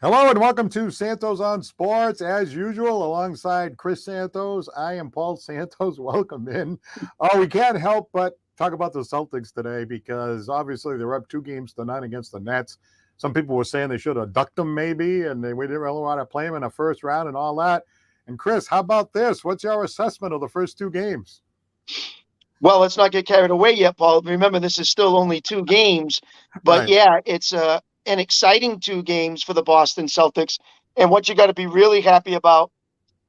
Hello and welcome to Santos on Sports. As usual, alongside Chris Santos, I am Paul Santos. Welcome in. Oh, we can't help but talk about the Celtics today because obviously they're up 2-0 against the Nets. Some people were saying they should have ducked them maybe, and we didn't really want to play them in the first round and all that. And Chris, how about this? What's your assessment of the first 2 games? Well, let's not get carried away yet, Paul. Remember, this is still only 2 games. But Right. yeah, it's an exciting 2 games for the Boston Celtics. And what you got to be really happy about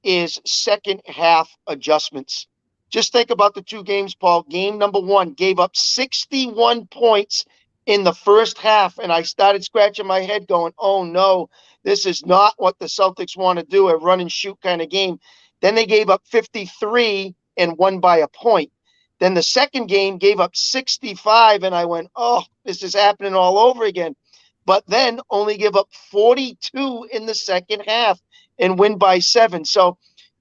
is second half adjustments. Just think about the 2 games, Paul. Game number 1 gave up 61 points in the first half. And I started scratching my head going, oh no, this is not what the Celtics want to do, a run and shoot kind of game. Then they gave up 53 and won by a point. Then the second game gave up 65, and I went, oh, this is happening all over again. But then only give up 42 in the second half and win by 7. So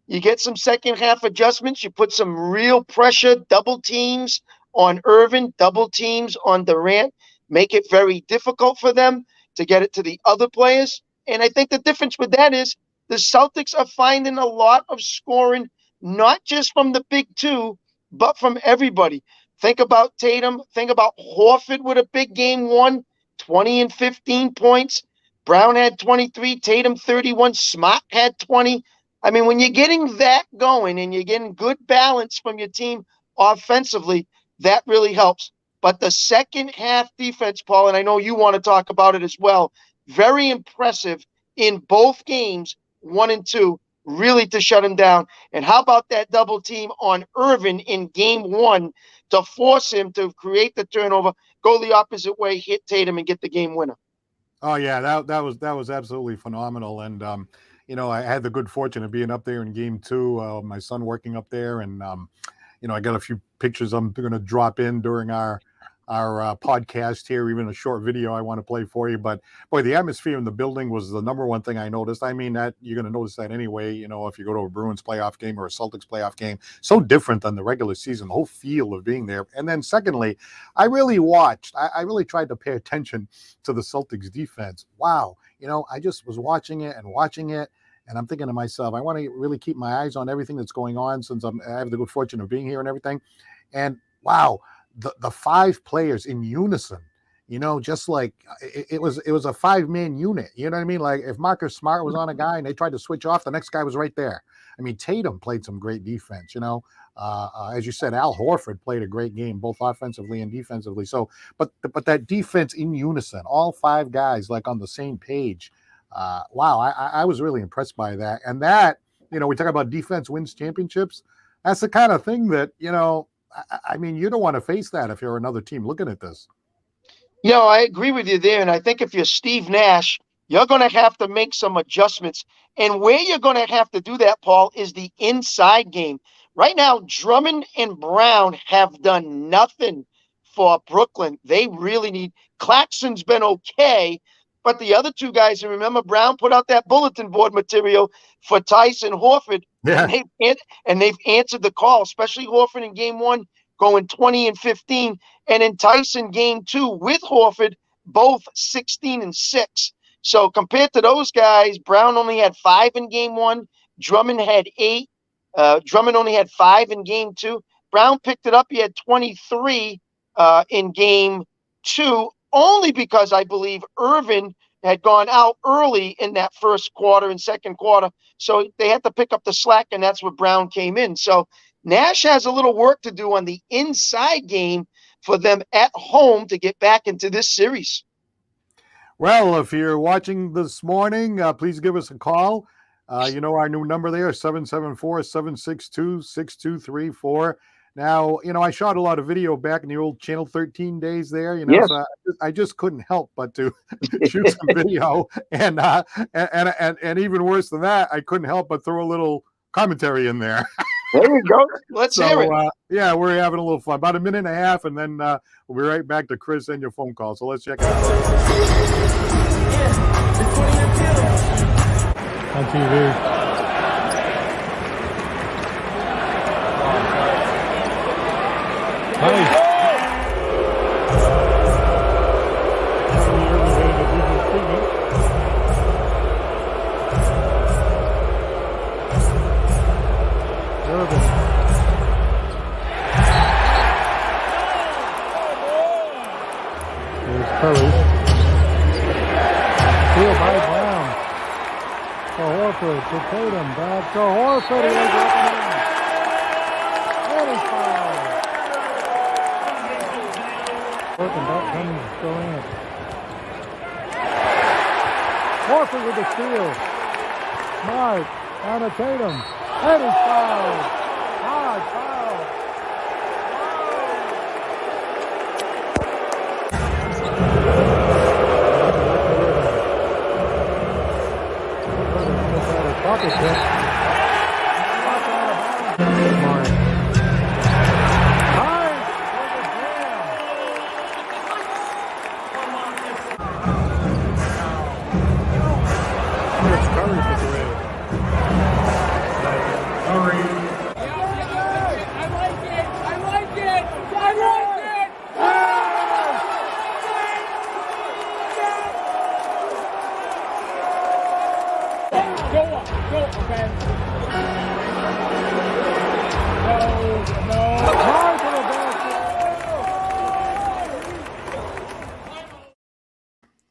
you get some second half adjustments. You put some real pressure, double teams on Irvin, double teams on Durant, make it very difficult for them to get it to the other players. And I think the difference with that is the Celtics are finding a lot of scoring, not just from the big 2, but from everybody. Think about Tatum. Think about Horford with a big game 1, 20 and 15 points. Brown had 23, Tatum 31, Smart had 20. I mean, when you're getting that going and you're getting good balance from your team offensively, that really helps. But the second half defense, Paul, and I know you want to talk about it as well, very impressive in both games, 1 and 2. Really to shut him down. And how about that double team on Irvin in game 1 to force him to create the turnover, go the opposite way, hit Tatum, and get the game winner? Oh yeah, that was absolutely phenomenal. And I had the good fortune of being up there in game 2. My son working up there, and I got a few pictures I'm going to drop in during our podcast here, even a short video I want to play for you. But boy, the atmosphere in the building was the number one thing I noticed. I mean, that you're going to notice that anyway, if you go to a Bruins playoff game or a Celtics playoff game, so different than the regular season, the whole feel of being there. And then secondly, I really tried to pay attention to the Celtics defense. Wow. I just was watching it. And I'm thinking to myself, I want to really keep my eyes on everything that's going on since I have the good fortune of being here and everything. And wow, the 5 players in unison, just like it was a 5-man unit. You know what I mean? Like if Marcus Smart was on a guy and they tried to switch off, the next guy was right there. I mean, Tatum played some great defense, as you said, Al Horford played a great game, both offensively and defensively. So, but that defense in unison, all 5 guys like on the same page. Wow, I was really impressed by that. And that, we talk about defense wins championships. That's the kind of thing that, I mean, you don't want to face that if you're another team looking at this. I agree with you there. And I think if you're Steve Nash, you're going to have to make some adjustments. And where you're going to have to do that, Paul, is the inside game. Right now, Drummond and Brown have done nothing for Brooklyn. They really need – Claxton's been okay. But the other 2 guys, and remember, Brown put out that bulletin board material for Tyson Horford. Yeah. And they've answered the call, especially Horford in game 1, going 20 and 15. And in Tyson game 2 with Horford, both 16 and 6. So compared to those guys, Brown only had 5 in game 1. Drummond had 8. Drummond only had 5 in game 2. Brown picked it up. He had 23 in game 2. Only because I believe Irvin had gone out early in that first quarter and second quarter. So they had to pick up the slack, and that's where Brown came in. So Nash has a little work to do on the inside game for them at home to get back into this series. Well, if you're watching this morning, please give us a call. Our new number there, 774-762-6234. Now, I shot a lot of video back in the old Channel 13 days there, Yes. So I just couldn't help but to shoot some video. And even worse than that, I couldn't help but throw a little commentary in there. There you go. Let's hear it. Yeah, we're having a little fun. About a minute and a half, and then we'll be right back to Chris and your phone call. So let's check it out. On TV. Nice. to Horford, to Tatum, back to Horford. He was open in. And he's fouled. Working back comes Durant. Horford with the steal. Smart on to Tatum. And he's fouled. Hard foul. Pocket check. Smart. Nice for the jam. It's Curry for the win. Curry. I like it! I like it! I like it! Go up, okay? No. Hard to the basket.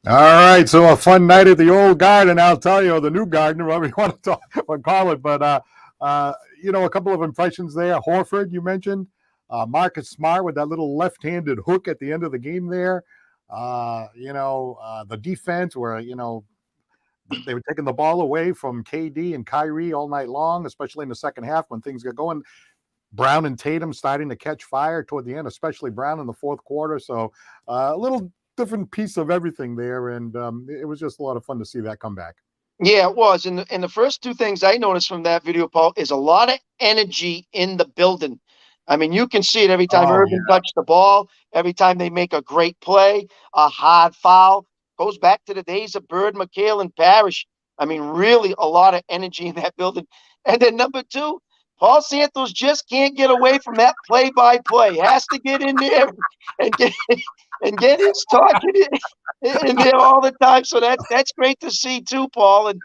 All right, so a fun night at the old garden, I'll tell you, or the new garden, whatever you want to call it. But a couple of impressions there. Horford, you mentioned. Marcus Smart with that little left-handed hook at the end of the game there. The defense where they were taking the ball away from KD and Kyrie all night long, especially in the second half when things got going. Brown and Tatum starting to catch fire toward the end, especially Brown in the fourth quarter. So a little different piece of everything there, and it was just a lot of fun to see that come back. Yeah, it was. And the first two things I noticed from that video, Paul, is a lot of energy in the building. I mean, you can see it every time Irving touched the ball, every time they make a great play, a hard foul. Goes back to the days of Bird, McHale, and Parrish. I mean, really a lot of energy in that building. And then number two, Paul Santos just can't get away from that play-by-play. Has to get in there and get his talking in there all the time. So that's great to see too, Paul. And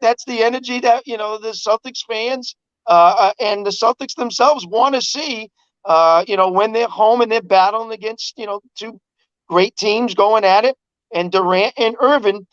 that's the energy that the Celtics fans and the Celtics themselves want to see. When they're home and they're battling against two great teams going at it, and Durant and Irvin,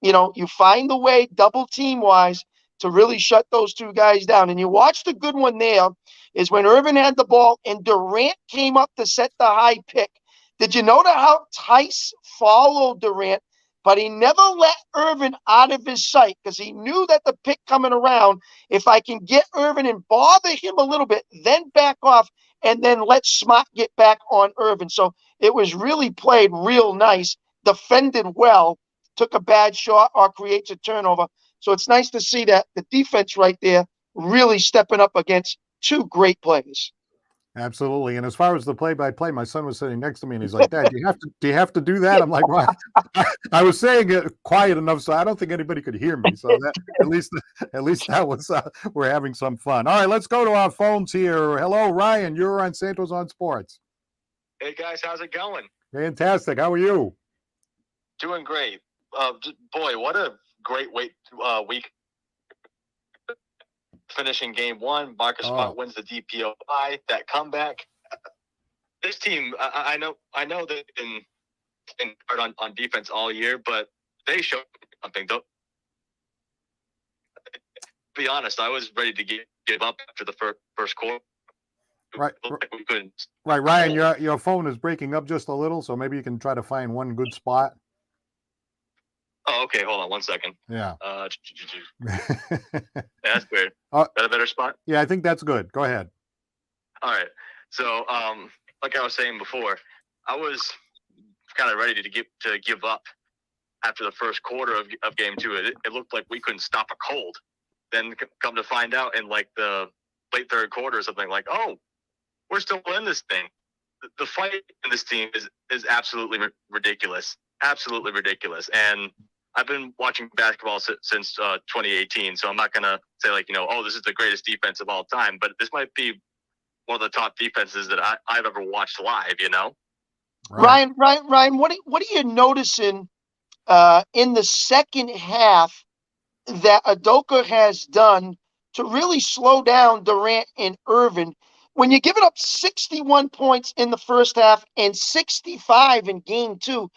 you find the way double team wise to really shut those two guys down. And you watched the good one there is when Irvin had the ball and Durant came up to set the high pick. Did you notice how Tice followed Durant, but he never let Irvin out of his sight because he knew that the pick coming around, if I can get Irvin and bother him a little bit, then back off and then let Smart get back on Irvin. So it was really played real nice, defended well, took a bad shot or creates a turnover. So it's nice to see that the defense right there really stepping up against two great players. Absolutely. And as far as the play-by-play, my son was sitting next to me and he's like, Dad, do you have to do that? I'm like, well, I was saying it quiet enough so I don't think anybody could hear me. So that at least that was we're having some fun. All right, let's go to our phones here. Hello, Ryan. You're on Santos on Sports. Hey guys, how's it going? Fantastic. How are you? Doing great. Boy, what a great week. Finishing game one, Marcus Smart wins the DPOI. That comeback. This team, I know they've been hard on defense all year, but they showed something. Though, be honest, I was ready to give up after the first quarter. Right. We couldn't. Right, Ryan. Your phone is breaking up just a little, so maybe you can try to find one good spot. Oh, okay. Hold on 1 second. Yeah. Yeah, that's weird. Got a better spot? Yeah, I think that's good. Go ahead. All right. So, like I was saying before, I was kind of ready to give up after the first quarter of game two. It looked like we couldn't stop a cold. Then come to find out in like the late third quarter or something, like, oh, we're still in this thing. The fight in this team is absolutely ridiculous. Absolutely ridiculous. And I've been watching basketball since 2018, so I'm not going to say oh, this is the greatest defense of all time, but this might be one of the top defenses that I've ever watched live, Right. Ryan, what are you noticing in the second half that Udoka has done to really slow down Durant and Irvin? When you're giving up 61 points in the first half and 65 in game two,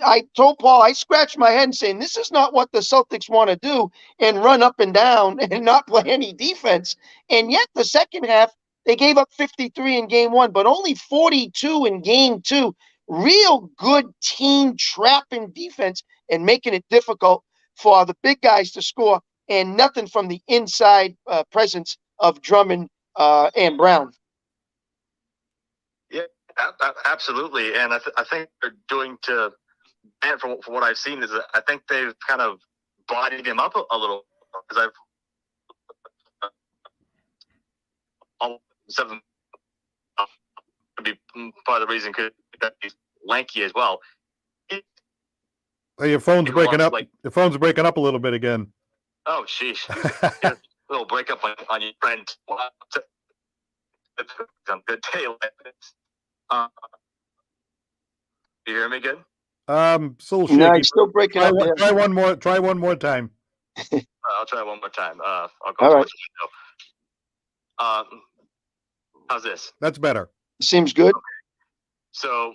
I told Paul, I scratched my head saying, this is not what the Celtics want to do and run up and down and not play any defense. And yet the second half, they gave up 53 in game one, but only 42 in game two. Real good team trapping defense and making it difficult for the big guys to score, and nothing from the inside presence of Drummond and Brown. Yeah, absolutely. And I think they're doing to, and from what I've seen, is that I think they've kind of bodied him up a little, because I've 7 could be part of the reason could be lanky as well. Hey, your phone's breaking up. Your phone's breaking up a little bit again. Oh, sheesh. A little breakup on your friend. Good day like this. You hear me good? Still shaky. No, it's still breaking up. Try one more. Try one more time. I'll try one more time. I'll go. All right. How's this? That's better. Seems good. Okay. So,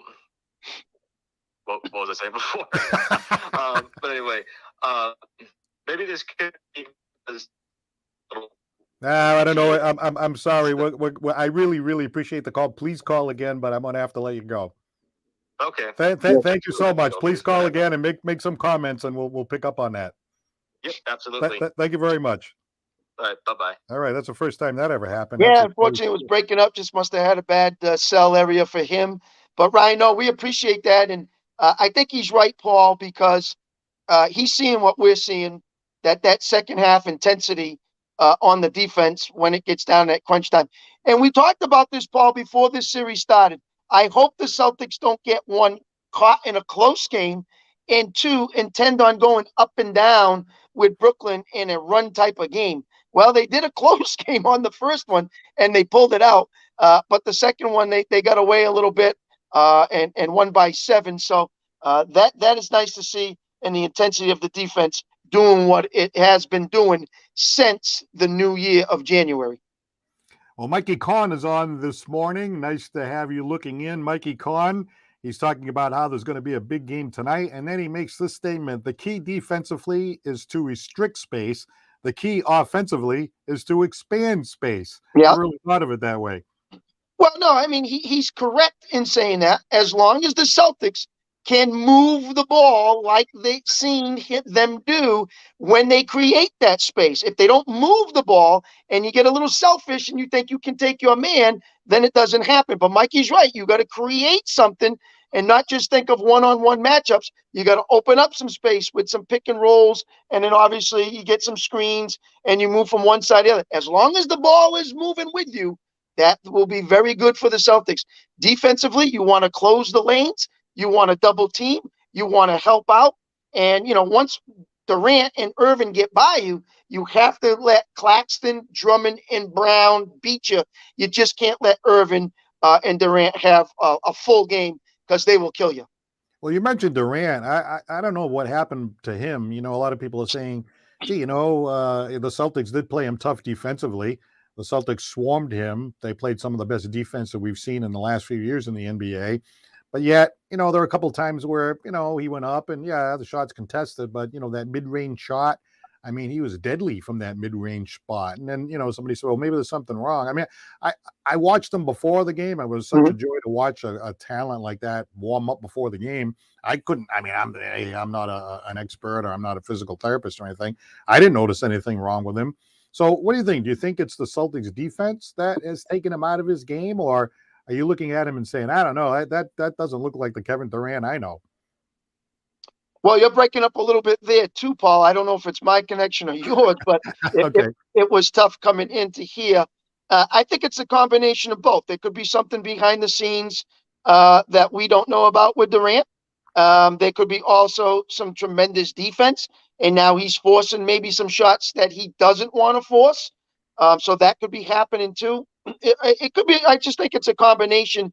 what was I saying before? But anyway, maybe this could be. I don't know. I'm sorry. I really appreciate the call. Please call again, but I'm gonna have to let you go. Okay. Thank you so much. Please call again and make some comments, and we'll pick up on that. Yep, absolutely. Thank you very much. All right, bye-bye. All right, that's the first time that ever happened. Yeah, unfortunately, it was breaking up. Just must have had a bad cell area for him. But Ryan, no, we appreciate that, and I think he's right, Paul, because he's seeing what we're seeing. That second half intensity on the defense when it gets down at crunch time. And we talked about this, Paul, before this series started. I hope the Celtics don't get one caught in a close game, and two, intend on going up and down with Brooklyn in a run type of game. Well, they did a close game on the first one, and they pulled it out. But the second one, they got away a little bit and won by 7. So that is nice to see, and the intensity of the defense doing what it has been doing since the new year of January. Well, Mikey Kahn is on this morning. Nice to have you looking in, Mikey Kahn. He's talking about how there's going to be a big game tonight, and then he makes this statement: the key defensively is to restrict space. The key offensively is to expand space. Yeah. I really thought of it that way. Well, no, I mean, he's correct in saying that, as long as the Celtics can move the ball like they've seen them do when they create that space. If they don't move the ball and you get a little selfish and you think you can take your man, then it doesn't happen. But Mikey's right. You got to create something and not just think of one-on-one matchups. You got to open up some space with some pick and rolls, and then obviously you get some screens and you move from one side to the other. As long as the ball is moving with you, that will be very good for the Celtics. Defensively, you want to close the lanes. You want to double team. You want to help out. And, once Durant and Irvin get by you, you have to let Claxton, Drummond, and Brown beat you. You just can't let Irvin and Durant have a full game, because they will kill you. Well, you mentioned Durant. I don't know what happened to him. A lot of people are saying, gee, the Celtics did play him tough defensively. The Celtics swarmed him. They played some of the best defense that we've seen in the last few years in the NBA. But yet, there were a couple of times where, he went up and, yeah, the shot's contested. But, that mid-range shot, I mean, he was deadly from that mid-range spot. And then, somebody said, well, maybe there's something wrong. I mean, I watched him before the game. It was such a joy to watch a talent like that warm up before the game. I'm not an expert, or I'm not a physical therapist or anything. I didn't notice anything wrong with him. So what do you think? Do you think it's the Celtics defense that has taken him out of his game, or are you looking at him and saying, I don't know, that doesn't look like the Kevin Durant I know? Well, you're breaking up a little bit there too, Paul. I don't know if it's my connection or yours, but Okay. it was tough coming into here. I think it's a combination of both. There could be something behind the scenes that we don't know about with Durant. There could be also some tremendous defense, and now he's forcing maybe some shots that he doesn't want to force. So that could be happening too. It could be. I just think it's a combination,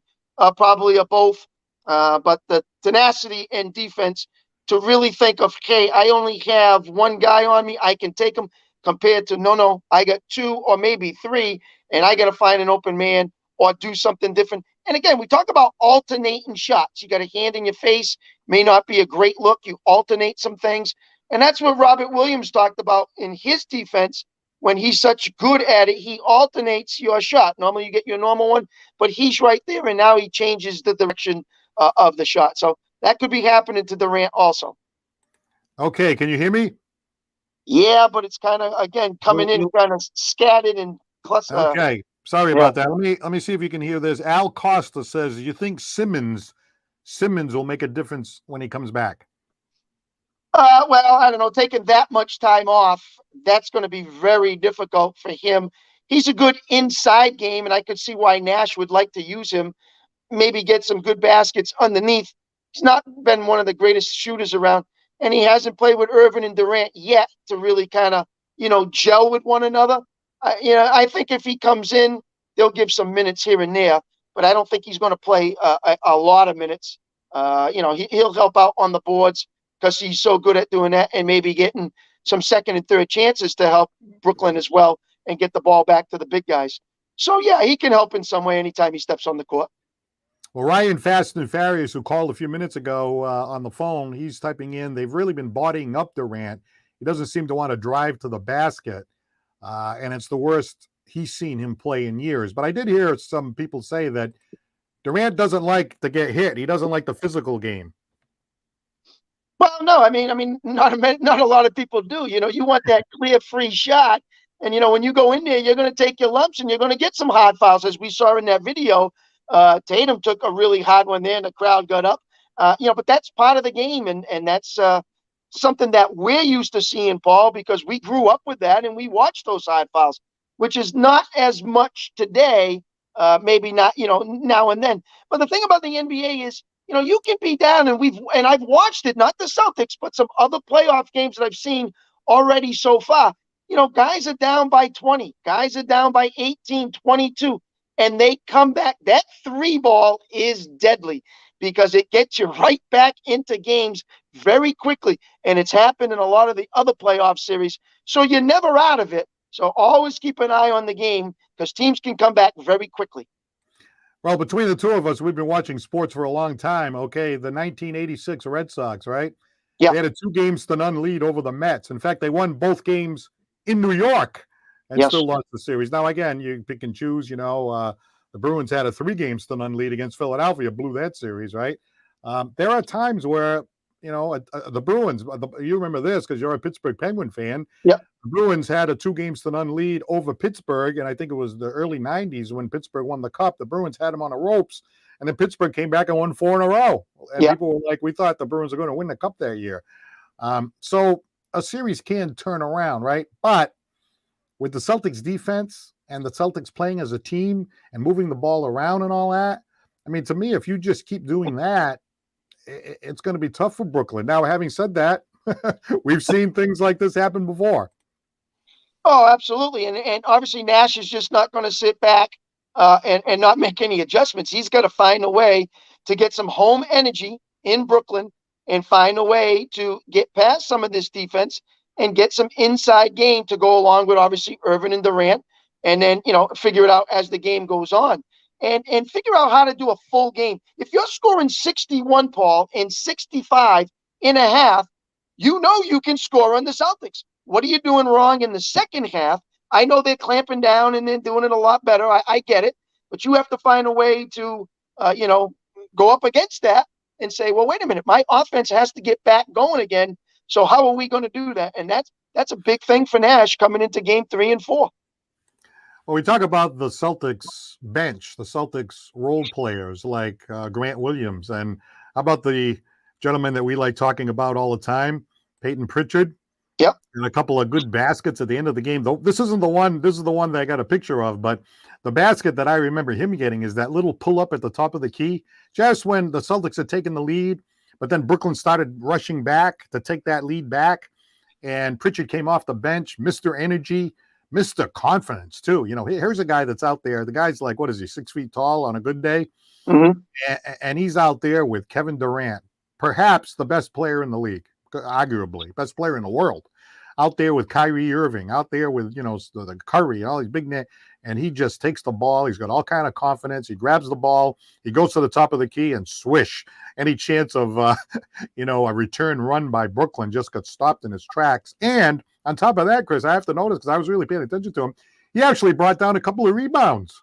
probably of both. But the tenacity and defense to really think of, hey, I only have one guy on me, I can take him, compared to no, I got 2 or maybe 3, and I got to find an open man or do something different. And again, we talk about alternating shots. You got a hand in your face, may not be a great look. You alternate some things. And that's what Robert Williams talked about in his defense when he's such good at it. He alternates your shot. Normally you get your normal one, but he's right there. And now he changes the direction of the shot. So that could be happening to Durant also. Okay, can you hear me? Yeah, but it's kind of, again, coming in kind of scattered and cluster. Okay, sorry yeah. about that. Let me see if you can hear this. Al Costa says, "You think Simmons will make a difference when he comes back?" Well, I don't know. Taking that much time off, that's going to be very difficult for him. He's a good inside game, and I could see why Nash would like to use him. Maybe get some good baskets underneath. He's not been one of the greatest shooters around, and he hasn't played with Irvin and Durant yet to really kind of, gel with one another. I think if he comes in, they'll give some minutes here and there, but I don't think he's going to play a lot of minutes. He'll help out on the boards because he's so good at doing that, and maybe getting some second and third chances to help Brooklyn as well and get the ball back to the big guys. So, yeah, he can help in some way anytime he steps on the court. Well, Ryan Fast and Farias, who called a few minutes ago on the phone, he's typing in, they've really been bodying up Durant. He doesn't seem to want to drive to the basket, and it's the worst he's seen him play in years. But I did hear some people say that Durant doesn't like to get hit. He doesn't like the physical game. Well, no, I mean, not a lot of people do. You want that clear, free shot, and when you go in there, you're going to take your lumps and you're going to get some hard fouls, as we saw in that video. Tatum took a really hard one there, and the crowd got up. But that's part of the game, and that's something that we're used to seeing, Paul, because we grew up with that and we watched those hard fouls, which is not as much today. Maybe not, now and then. But the thing about the NBA is, you can be down, and I've watched it, not the Celtics, but some other playoff games that I've seen already so far. Guys are down by 20, guys are down by 18, 22, and they come back. That three ball is deadly because it gets you right back into games very quickly. And it's happened in a lot of the other playoff series. So you're never out of it. So always keep an eye on the game because teams can come back very quickly. Well, between the two of us, we've been watching sports for a long time. Okay, the 1986 Red Sox, right? Yeah. They had a 2-0 lead over the Mets. In fact, they won both games in New York and Yes. still lost the series. Now, again, you pick and choose. The Bruins had a 3-0 lead against Philadelphia, blew that series, right? There are times where, the Bruins, you remember this because you're a Pittsburgh Penguin fan. Yep. The Bruins had a 2-0 lead over Pittsburgh, and I think it was the early 90s when Pittsburgh won the Cup. The Bruins had them on the ropes, and then Pittsburgh came back and won 4 in a row. And people were like, we thought the Bruins were going to win the Cup that year. So a series can turn around, right? But with the Celtics defense and the Celtics playing as a team and moving the ball around and all that, I mean, to me, if you just keep doing that, it's going to be tough for Brooklyn. Now, having said that, we've seen things like this happen before. Oh, absolutely. And obviously Nash is just not going to sit back and not make any adjustments. He's got to find a way to get some home energy in Brooklyn and find a way to get past some of this defense and get some inside game to go along with obviously Irvin and Durant, and then, figure it out as the game goes on. And figure out how to do a full game. If you're scoring 61, Paul, and 65 in a half, you can score on the Celtics. What are you doing wrong in the second half? I know they're clamping down and they're doing it a lot better. I get it. But you have to find a way to, go up against that and say, well, wait a minute, my offense has to get back going again. So how are we going to do that? And that's a big thing for Nash coming into game 3 and 4. Well, we talk about the Celtics bench, the Celtics role players like Grant Williams. And how about the gentleman that we like talking about all the time, Peyton Pritchard? Yep. And a couple of good baskets at the end of the game. Though this isn't the one, this is the one that I got a picture of, but the basket that I remember him getting is that little pull up at the top of the key, just when the Celtics had taken the lead, but then Brooklyn started rushing back to take that lead back. And Pritchard came off the bench, Mr. Energy, Mr. Confidence, too. Here's a guy that's out there. The guy's like, what is he, 6 feet tall on a good day? Mm-hmm. And he's out there with Kevin Durant, perhaps the best player in the league, arguably, best player in the world. out there with Kyrie Irving, out there with, the Curry, all these big men, and he just takes the ball. He's got all kind of confidence. He grabs the ball. He goes to the top of the key and swish. Any chance of, a return run by Brooklyn just got stopped in his tracks. And on top of that, Chris, I have to notice, because I was really paying attention to him, he actually brought down a couple of rebounds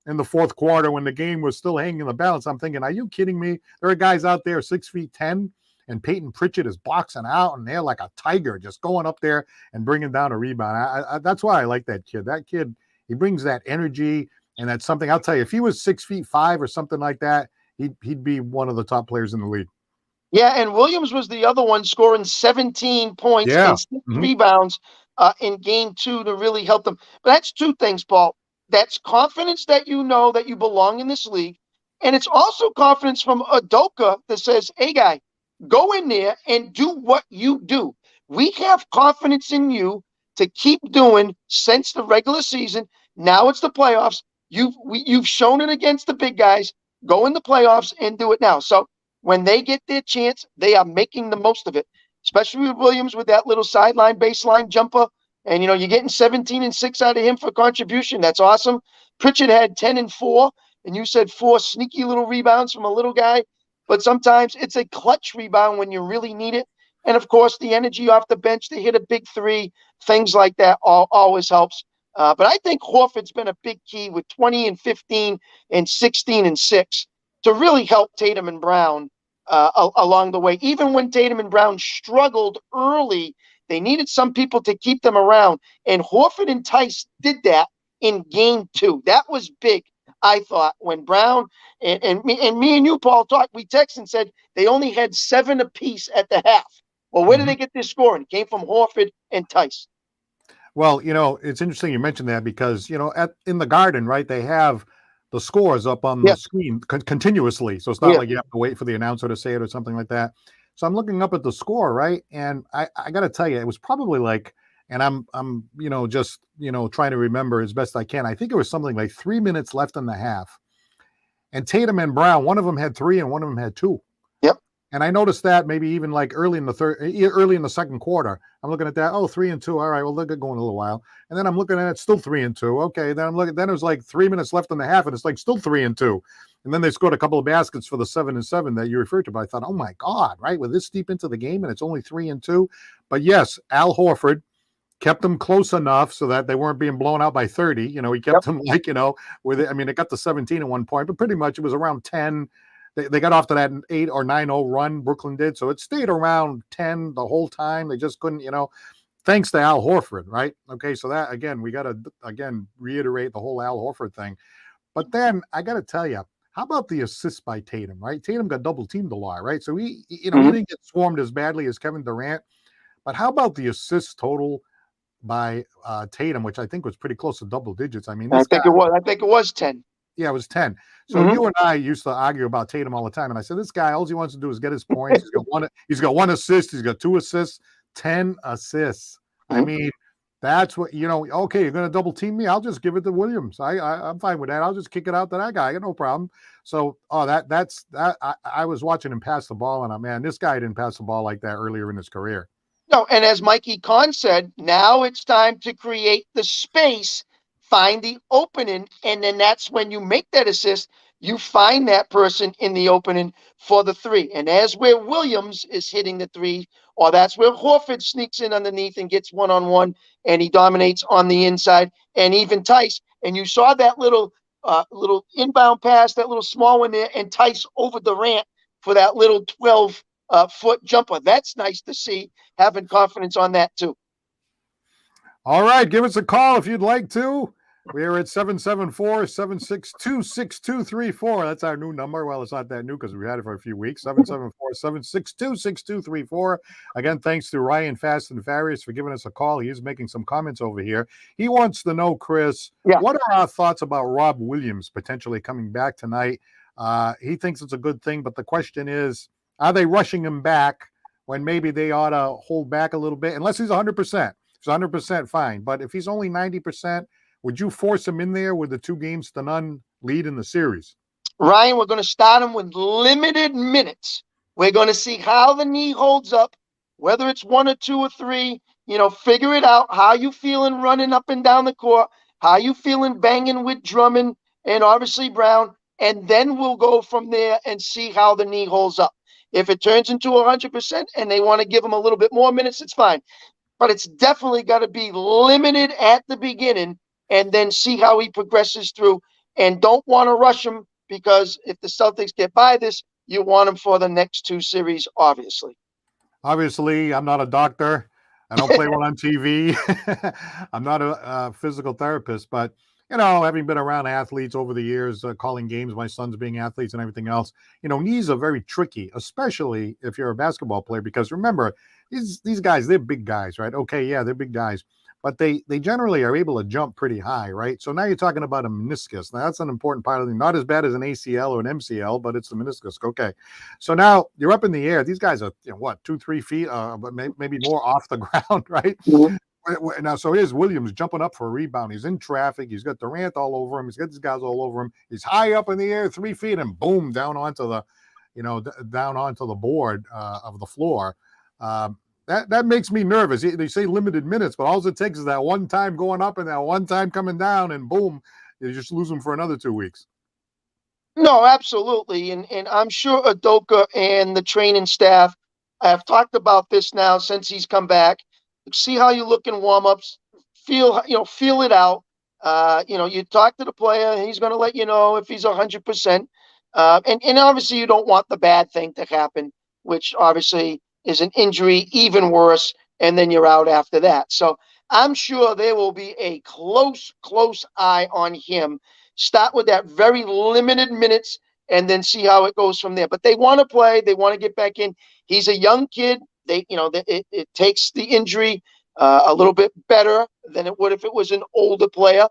in the fourth quarter when the game was still hanging in the balance. I'm thinking, are you kidding me? There are guys out there 6'10", and Peyton Pritchard is boxing out, and they're like a tiger just going up there and bringing down a rebound. That's why I like that kid. That kid, he brings that energy, and that's something, I'll tell you, if he was 6'5" or something like that, he'd be one of the top players in the league. Yeah, and Williams was the other one, scoring 17 points and 6 rebounds in game 2 to really help them. But that's two things, Paul. That's confidence that you know that you belong in this league. And it's also confidence from Udoka that says, hey, guy, go in there and do what you do. We have confidence in you to keep doing since the regular season. Now it's the playoffs. You've shown it against the big guys. Go in the playoffs and do it now. So when they get their chance, they are making the most of it, especially with Williams with that little sideline baseline jumper. And, you're getting 17 and 6 out of him for contribution. That's awesome. Pritchard had 10 and 4, and you said 4 sneaky little rebounds from a little guy. But sometimes it's a clutch rebound when you really need it. And, of course, the energy off the bench to hit a big three, things like that always helps. But I think Horford's been a big key with 20 and 15 and 16 and 6 to really help Tatum and Brown along the way. Even when Tatum and Brown struggled early, they needed some people to keep them around. And Horford and Tice did that in game 2. That was big, I thought, when Brown and me and you, Paul, talked. We texted and said they only had 7 apiece at the half. Well, where did they get this scoring? It came from Horford and Tice. Well, it's interesting you mentioned that because, in the Garden, right, they have the scores up on the screen continuously. So it's not like you have to wait for the announcer to say it or something like that. So I'm looking up at the score, right? And I got to tell you, it was probably like, and I'm just, trying to remember as best I can. I think it was something like 3 minutes left in the half. And Tatum and Brown, one of them had 3 and one of them had 2. Yep. And I noticed that maybe even like early in the second quarter, I'm looking at that. 3 and 2. All right, well, they're going a little while. And then I'm looking at it, still 3 and 2. Okay, then then it was like 3 minutes left in the half, and it's like still 3 and 2. And then they scored a couple of baskets for the 7 and 7 that you referred to. But I thought, oh my God, right? We're this deep into the game and it's only 3 and 2. But yes, Al Horford kept them close enough so that they weren't being blown out by 30. He kept them like, it got to 17 at one point, but pretty much it was around 10. They got off to that 8 or 9-0 run, Brooklyn did. So it stayed around 10 the whole time. They just couldn't, thanks to Al Horford, right? Okay, so that, again, we got to, reiterate the whole Al Horford thing. But then I got to tell you, how about the assist by Tatum, right? Tatum got double-teamed a lot, right? So he didn't get swarmed as badly as Kevin Durant. But how about the assist total by Tatum, which I think was pretty close to double digits? I mean, I think it was 10. Yeah, it was 10. So you and I used to argue about Tatum all the time. And I said, this guy, all he wants to do is get his points. He's got 1 assist. He's got 2 assists, 10 assists. I mean, that's what, okay, you're going to double team me. I'll just give it to Williams. I'm fine with that. I'll just kick it out to that guy. I got no problem. So, that's that. I was watching him pass the ball, and man, this guy didn't pass the ball like that earlier in his career. No, and as Mikey Kahn said, now it's time to create the space, find the opening, and then that's when you make that assist. You find that person in the opening for the 3. And as where Williams is hitting the 3, or that's where Horford sneaks in underneath and gets one-on-one, and he dominates on the inside, and even Tice. And you saw that little inbound pass, that little small one there, and Tice over Durant for that little 12-foot jumper. That's nice to see, having confidence on that too. All right, give us a call if you'd like to. We are at 774-762-6234. That's our new number. Well, it's not that new because we had it for a few weeks. 774-762-6234. Again, thanks to Ryan Fast and Farious for giving us a call. He is making some comments over here. He wants to know, Chris, what are our thoughts about Rob Williams potentially coming back tonight? He thinks it's a good thing, but the question is, are they rushing him back when maybe they ought to hold back a little bit? Unless he's 100%. If he's 100%, fine. But if he's only 90%, would you force him in there with the 2-0 lead in the series? Ryan, we're going to start him with limited minutes. We're going to see how the knee holds up. whether it's 1 or 2 or 3, figure it out. How you feeling running up and down the court? How you feeling banging with Drummond and obviously Brown? And then we'll go from there and see how the knee holds up. If it turns into 100% and they want to give him a little bit more minutes, it's fine. But it's definitely got to be limited at the beginning and then see how he progresses through. And don't want to rush him, because if the Celtics get by this, you want him for the next 2 series, obviously. Obviously, I'm not a doctor. I don't play one on TV. I'm not a physical therapist, but having been around athletes over the years, calling games, my sons being athletes and everything else, knees are very tricky, especially if you're a basketball player, because remember, these guys, they're big guys, right? Okay, yeah, they're big guys, but they generally are able to jump pretty high, right? So now you're talking about a meniscus. Now that's an important part of it. Not as bad as an ACL or an MCL, but it's the meniscus. Okay, so now you're up in the air. These guys are 2-3 feet, but maybe more off the ground, right? Mhm. Now, so here's Williams jumping up for a rebound. He's in traffic. He's got Durant all over him. He's got these guys all over him. He's high up in the air, 3 feet, and boom, down onto the, down onto the board of the floor. That makes me nervous. They say limited minutes, but all it takes is that one time going up and that one time coming down, and boom, you just lose them for another 2 weeks. No, absolutely. And I'm sure Adoka and the training staff have talked about this now since he's come back. See how you look in warmups, feel it out. You talk to the player, he's going to let you know if he's 100%. And obviously you don't want the bad thing to happen, which obviously is an injury, even worse, and then you're out after that. So I'm sure there will be a close eye on him. Start with that very limited minutes and then see how it goes from there. But they want to play. They want to get back in. He's a young kid. It takes the injury a little bit better than it would if it was an older player.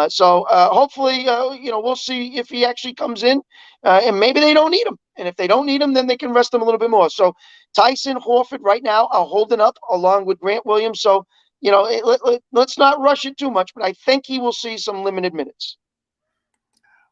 So hopefully, we'll see if he actually comes in, and maybe they don't need him. And if they don't need him, then they can rest him a little bit more. So Tyson, Horford right now are holding up along with Grant Williams. So, let's not rush it too much, but I think he will see some limited minutes.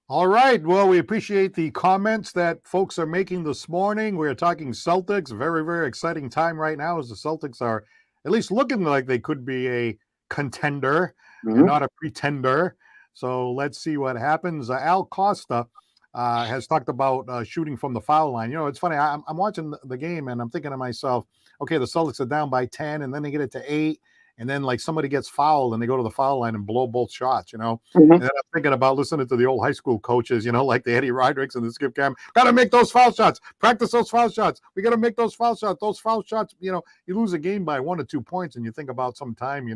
All right. Well, we appreciate the comments that folks are making this morning. We're talking Celtics. Very, very exciting time right now as the Celtics are at least looking like they could be a contender and not a pretender. So let's see what happens. Al Costa has talked about shooting from the foul line. It's funny. I'm watching the game and I'm thinking to myself, okay, the Celtics are down by 10 and then they get it to 8. And then like somebody gets fouled and they go to the foul line and blow both shots, And then I'm thinking about listening to the old high school coaches, like the Eddie Rodricks and the Skip Cam. Got to make those foul shots. Practice those foul shots. We got to make those foul shots. Those foul shots, you lose a game by 1 or 2 points and you think about some time,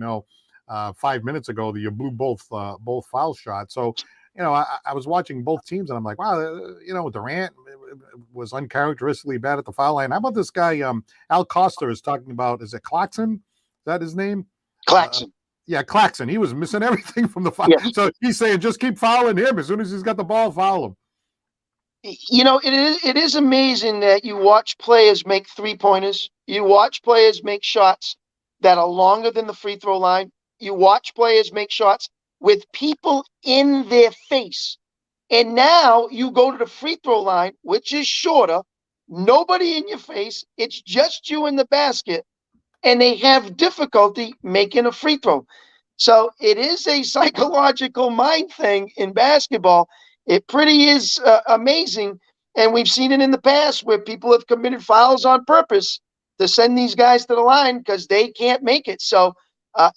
5 minutes ago that you blew both foul shots. So, I was watching both teams and I'm like, wow, Durant was uncharacteristically bad at the foul line. How about this guy, Al Costa is talking about, is it Claxton? Is that his name? Claxton. Yeah, Claxton. He was missing everything from the foul. Yeah. So he's saying just keep fouling him. As soon as he's got the ball, foul him. It is amazing that you watch players make 3-pointers. You watch players make shots that are longer than the free throw line. You watch players make shots with people in their face. And now you go to the free throw line, which is shorter, nobody in your face. It's just you in the basket. And they have difficulty making a free throw. So it is a psychological mind thing in basketball. It pretty is amazing. And we've seen it in the past where people have committed fouls on purpose to send these guys to the line because they can't make it. So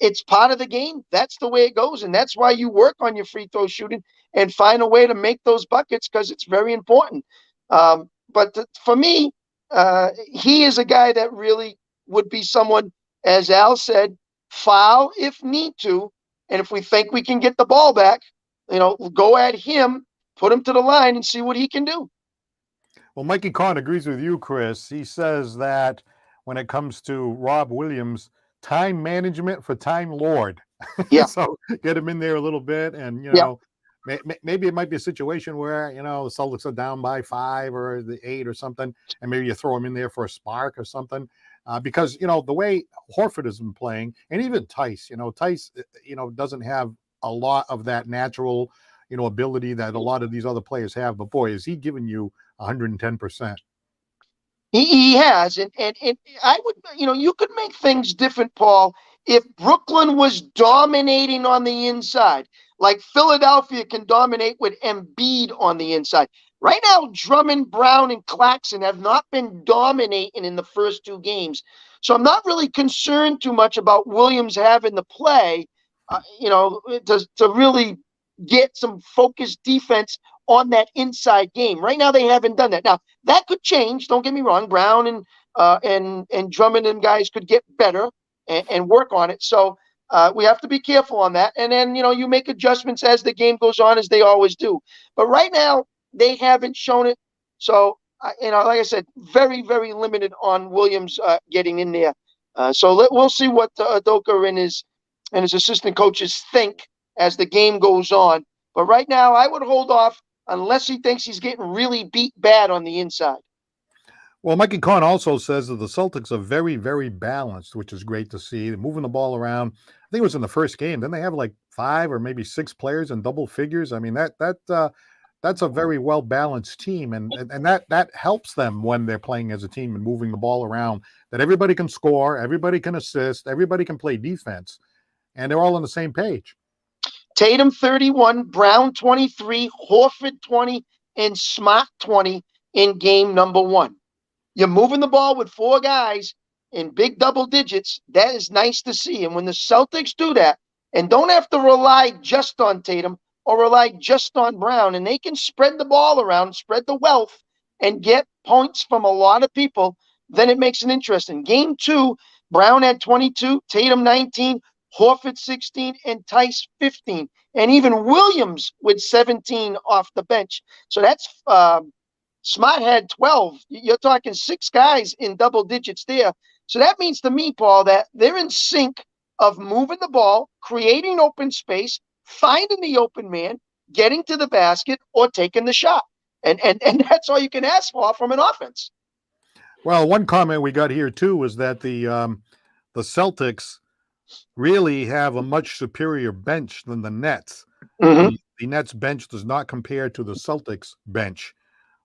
it's part of the game. That's the way it goes. And that's why you work on your free throw shooting and find a way to make those buckets because it's very important. For me, he is a guy that really would be someone, as Al said, foul if need to. And if we think we can get the ball back, go at him, put him to the line and see what he can do. Well, Mikey Kahn agrees with you, Chris. He says that when it comes to Rob Williams, time management for Time Lord. Yeah. So get him in there a little bit and, maybe it might be a situation where, the Celtics are down by 5 or the 8 or something, and maybe you throw him in there for a spark or something. Because, the way Horford has been playing, and even Tice, doesn't have a lot of that natural, ability that a lot of these other players have. But boy, is he giving you 110%. He has, and I would, you could make things different, Paul, if Brooklyn was dominating on the inside, like Philadelphia can dominate with Embiid on the inside. Right now, Drummond, Brown, and Claxton have not been dominating in the first two games, so I'm not really concerned too much about Williams having the play, to really get some focused defense on that inside game. Right now, they haven't done that. Now that could change. Don't get me wrong. Brown and Drummond and guys could get better and work on it. So we have to be careful on that. And then you make adjustments as the game goes on, as they always do. But right now they haven't shown it. So like I said, very very limited on Williams getting in there. We'll see what Udoka and his assistant coaches think as the game goes on. But right now, I would hold off unless he thinks he's getting really beat bad on the inside. Well, Mikey Kahn also says that the Celtics are very, very balanced, which is great to see. They're moving the ball around. I think it was in the first game. Then they have like 5 or maybe 6 players in double figures. I mean, that's a very well balanced team, and that helps them when they're playing as a team and moving the ball around. That everybody can score, everybody can assist, everybody can play defense, and they're all on the same page. Tatum 31, Brown 23, Horford 20, and Smart 20 in game number 1. You're moving the ball with 4 guys in big double digits. That is nice to see. And when the Celtics do that and don't have to rely just on Tatum or rely just on Brown, and they can spread the ball around, spread the wealth, and get points from a lot of people, then it makes it interesting. Game 2, Brown had 22, Tatum 19, Horford 16, and Tice 15. And even Williams with 17 off the bench. So that's Smart had 12. You're talking 6 guys in double digits there. So that means to me, Paul, that they're in sync of moving the ball, creating open space, finding the open man, getting to the basket, or taking the shot. And that's all you can ask for from an offense. Well, one comment we got here too was that the Celtics really have a much superior bench than the Nets. Mm-hmm. The Nets bench does not compare to the Celtics bench,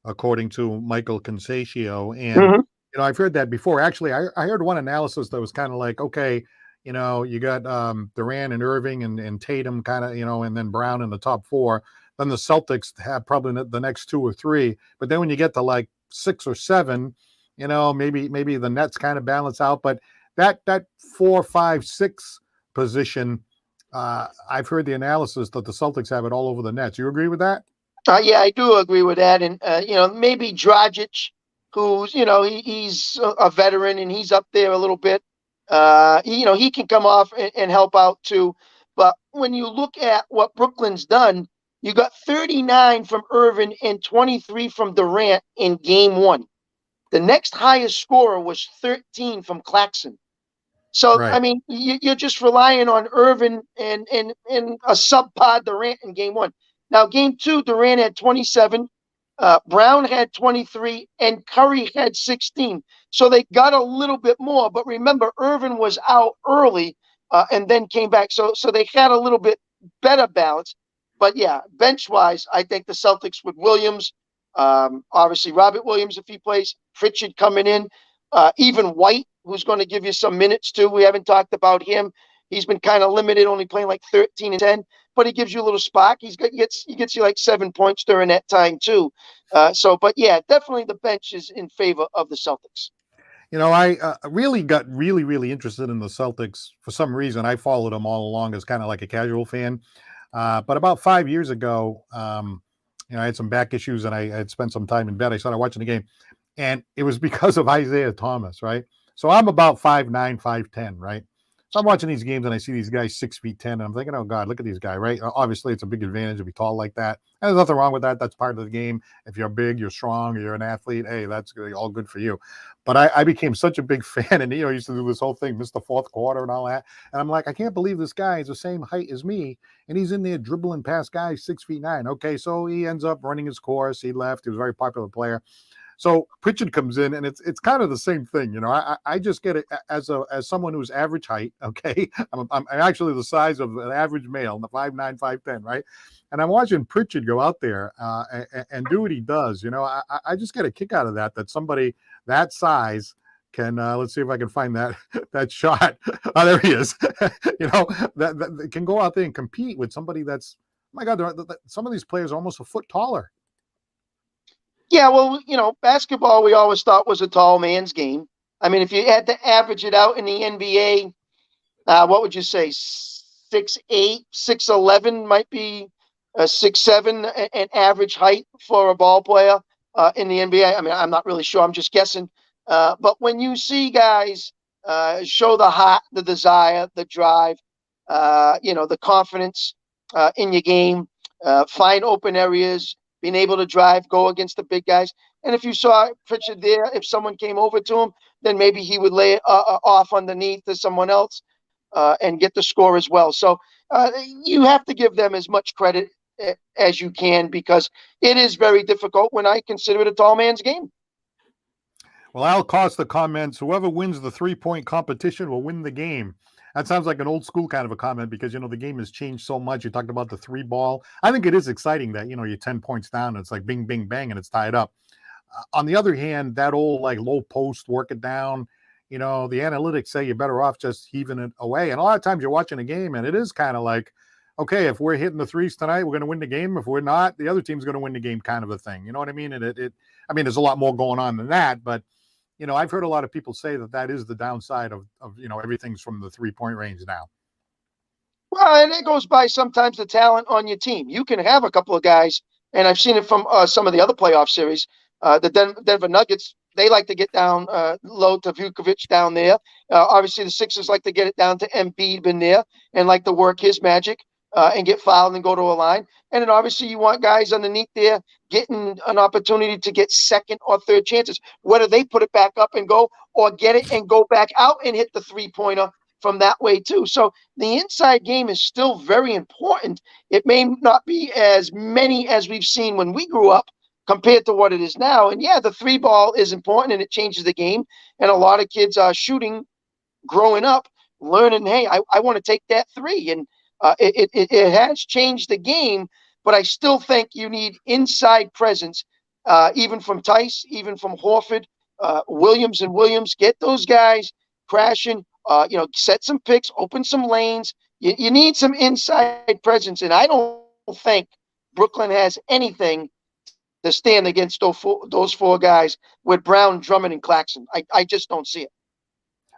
according to Michael Consaccio. And I've heard that before. Actually, I heard one analysis that was kind of like, okay, you got Durant and Irving and Tatum kind of, and then Brown in the top 4. Then the Celtics have probably the next 2 or 3. But then when you get to like 6 or 7, maybe the Nets kind of balance out. But that 4, 5, 6 position, I've heard the analysis that the Celtics have it all over the Nets. You agree with that? Yeah, I do agree with that. And, maybe Dragic, who's, he's a veteran and he's up there a little bit. He can come off and help out too. But when you look at what Brooklyn's done, you got 39 from Irvin and 23 from Durant in game 1. The next highest scorer was 13 from Claxton. So, right. I mean, you're just relying on Irvin and a subpar Durant in game 1. Now, game 2, Durant had 27, Brown had 23, and Curry had 16. So they got a little bit more. But remember, Irvin was out early and then came back. So they had a little bit better balance. But, yeah, bench-wise, I think the Celtics with Williams, obviously Robert Williams if he plays, Pritchard coming in, even White, who's going to give you some minutes too. We haven't talked about him. He's been kind of limited, only playing like 13 and 10, but he gives you a little spark. He gets you like 7 points during that time too. But yeah, definitely the bench is in favor of the Celtics. I really got really interested in the Celtics for some reason. I followed them all along as kind of like a casual fan. But about 5 years ago, I had some back issues and I had spent some time in bed. I started watching the game, and it was because of Isaiah Thomas, right? So I'm about 5'9", 5'10", right? So I'm watching these games and I see these guys 6'10", and I'm thinking, oh God, look at these guys, right? Obviously, it's a big advantage to be tall like that. And there's nothing wrong with that. That's part of the game. If you're big, you're strong, you're an athlete, hey, that's all good for you. But I became such a big fan, and used to do this whole thing, miss the fourth quarter and all that. And I'm like, I can't believe this guy is the same height as me, and he's in there dribbling past guys 6'9". Okay, so he ends up running his course. He left. He was a very popular player. So Pritchard comes in, and it's kind of the same thing. I just get it as someone who's average height. Okay, I'm actually the size of an average male, the 5'9", 5'10", right? And I'm watching Pritchard go out there and do what he does. I just get a kick out of that. That somebody that size can let's see if I can find that shot. Oh, there he is. That can go out there and compete with somebody that's, my God, some of these players are almost a foot taller. Yeah, well, basketball we always thought was a tall man's game. I mean, if you had to average it out in the NBA, what would you say? 6'8", 6'11" might be 6'7", an average height for a ball player in the NBA. I mean, I'm not really sure. I'm just guessing. But when you see guys show the heart, the desire, the drive, the confidence in your game, find open areas, being able to drive, go against the big guys. And if you saw Pritchard there, if someone came over to him, then maybe he would lay it off underneath to someone else and get the score as well. So you have to give them as much credit as you can, because it is very difficult when I consider it a tall man's game. Well, Al Costa comments, whoever wins the 3-point competition will win the game. That sounds like an old school kind of a comment, because, the game has changed so much. You talked about the 3-ball. I think it is exciting that, you're 10 points down and it's like bing, bing, bang, and it's tied up. On the other hand, that old like low post, work it down, the analytics say you're better off just heaving it away. And a lot of times you're watching a game and it is kind of like, okay, if we're hitting the threes tonight, we're going to win the game. If we're not, the other team's going to win the game, kind of a thing. You know what I mean? And I mean, there's a lot more going on than that, but I've heard a lot of people say that is the downside of everything's from the 3-point range now. Well, and it goes by sometimes the talent on your team. You can have a couple of guys, and I've seen it from some of the other playoff series. The Denver Nuggets, they like to get down low to Vukovic down there. Obviously, the Sixers like to get it down to Embiid in there and like to work his magic and get fouled and go to a line. And then obviously you want guys underneath there getting an opportunity to get second or third chances, whether they put it back up and go or get it and go back out and hit the 3-pointer from that way too. So the inside game is still very important. It may not be as many as we've seen when we grew up compared to what it is now. And yeah, the 3-ball is important and it changes the game. And a lot of kids are shooting, growing up, learning, hey, I want to take that 3. And it has changed the game, but I still think you need inside presence, even from Tice, even from Horford, Williams and Williams. Get those guys crashing, set some picks, open some lanes. You need some inside presence, and I don't think Brooklyn has anything to stand against those 4 guys with Brown, Drummond, and Claxton. I just don't see it.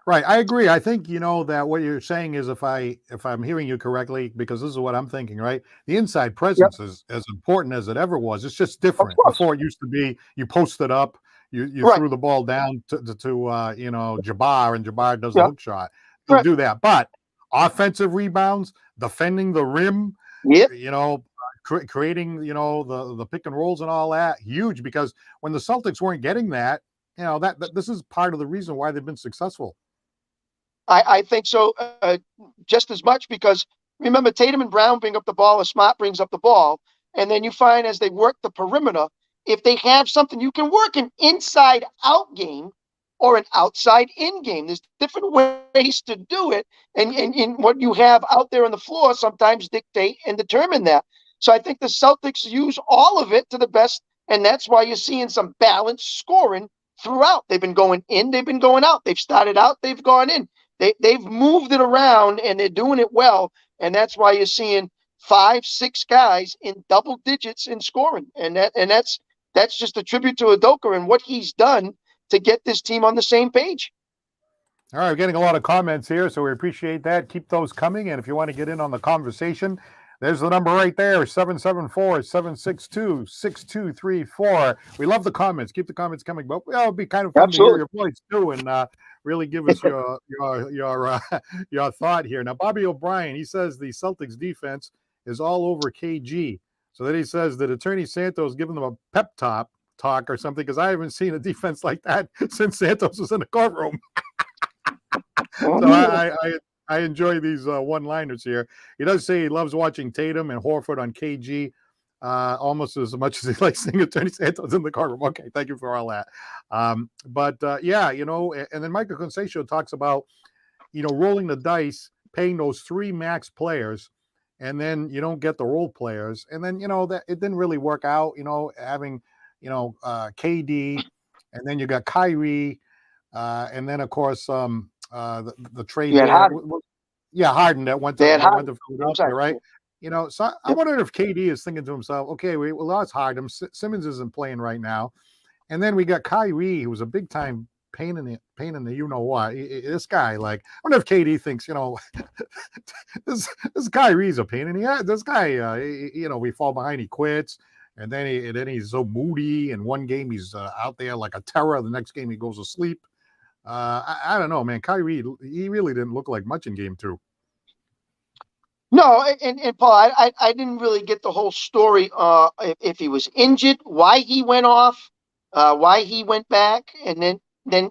Right. I agree. I think, that what you're saying is, if I'm hearing you correctly, because this is what I'm thinking, right? The inside presence is as important as it ever was. It's just different. Before it used to be you posted up, you threw the ball down to Jabbar, and Jabbar does a hook shot. He'll do that. But offensive rebounds, defending the rim, creating, the pick and rolls and all that, huge, because when the Celtics weren't getting that, that this is part of the reason why they've been successful. I think so, just as much, because remember, Tatum and Brown bring up the ball, or Smart brings up the ball, and then you find as they work the perimeter, if they have something, you can work an inside-out game or an outside-in game. There's different ways to do it, and what you have out there on the floor sometimes dictate and determine that. So I think the Celtics use all of it to the best, and that's why you're seeing some balanced scoring throughout. They've been going in, they've been going out. They've started out, they've gone in. They've moved it around, and they're doing it well, and that's why you're seeing 5, 6 guys in double digits in scoring, and that's just a tribute to Udoka and what he's done to get this team on the same page. All right, we're getting a lot of comments here, so we appreciate that. Keep those coming, and if you want to get in on the conversation, there's the number right there, 774-762-6234. We love the comments. Keep the comments coming, but it'll be kind of fun to hear your voice too, and really give us your thought here. Now, Bobby O'Brien, he says the Celtics defense is all over KG. So then he says that Attorney Santos giving them a pep talk or something, because I haven't seen a defense like that since Santos was in the courtroom. So I enjoy these one-liners here. He does say he loves watching Tatum and Horford on KG. almost as much as he likes seeing Attorney Santos in the courtroom. Okay, thank you for all that. Yeah, and then Michael Conceição talks about, rolling the dice, paying those 3 max players, and then you don't get the role players. And then, that it didn't really work out, having, KD, and then you got Kyrie, and then of course the trade You had there. Harden. Yeah, Harden that went to They had that went Harden. to Philadelphia, right? So I Yep. wonder if KD is thinking to himself, okay, we lost Harden. Simmons isn't playing right now, and then we got Kyrie, who was a big time pain in the you know what. This guy, like, I wonder if KD thinks, this Kyrie's a pain in the ass. This guy, we fall behind, he quits. And then he's so moody. And one game he's out there like a terror. The next game he goes to sleep. I don't know, man. Kyrie, he really didn't look like much in game 2. No, and Paul, I didn't really get the whole story. If he was injured, why he went off, why he went back, and then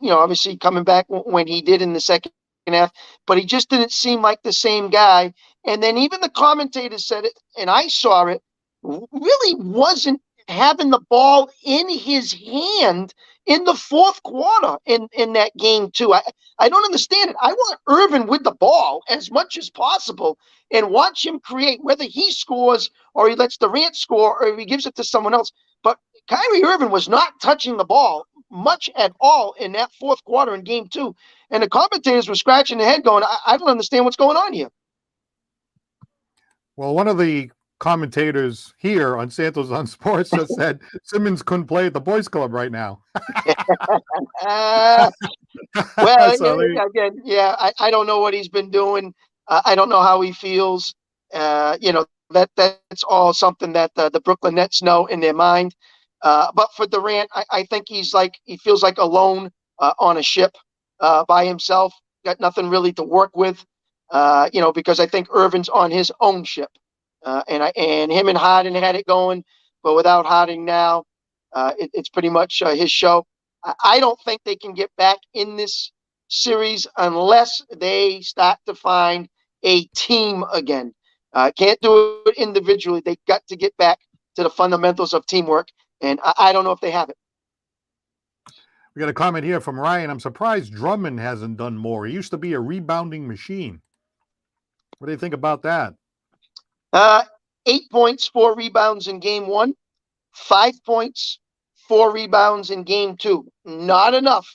obviously coming back when he did in the second half. But he just didn't seem like the same guy. And then even the commentators said it, and I saw it. Really wasn't having the ball in his hand in the fourth quarter in that game too. I don't understand it. I want Irvin with the ball as much as possible and watch him create, whether he scores or he lets Durant score or he gives it to someone else. But Kyrie Irvin was not touching the ball much at all in that fourth quarter in game 2. And the commentators were scratching their head going, I don't understand what's going on here. Well, one of the commentators here on Santos on Sports just said Simmons couldn't play at the boys club right now. Well, So again, I don't know what he's been doing. I don't know how he feels. That's all something that the Brooklyn Nets know in their mind. But for Durant, I think he feels like alone on a ship by himself. Got nothing really to work with, because I think Irvin's on his own ship. And him and Harden had it going, but without Harden now, it's pretty much his show. I don't think they can get back in this series unless they start to find a team again. Can't do it individually. They got to get back to the fundamentals of teamwork, and I don't know if they have it. We got a comment here from Ryan. I'm surprised Drummond hasn't done more. He used to be a rebounding machine. What do you think about that? 8 points, 4 rebounds in game 1, 5 points, 4 rebounds in game 2. Not enough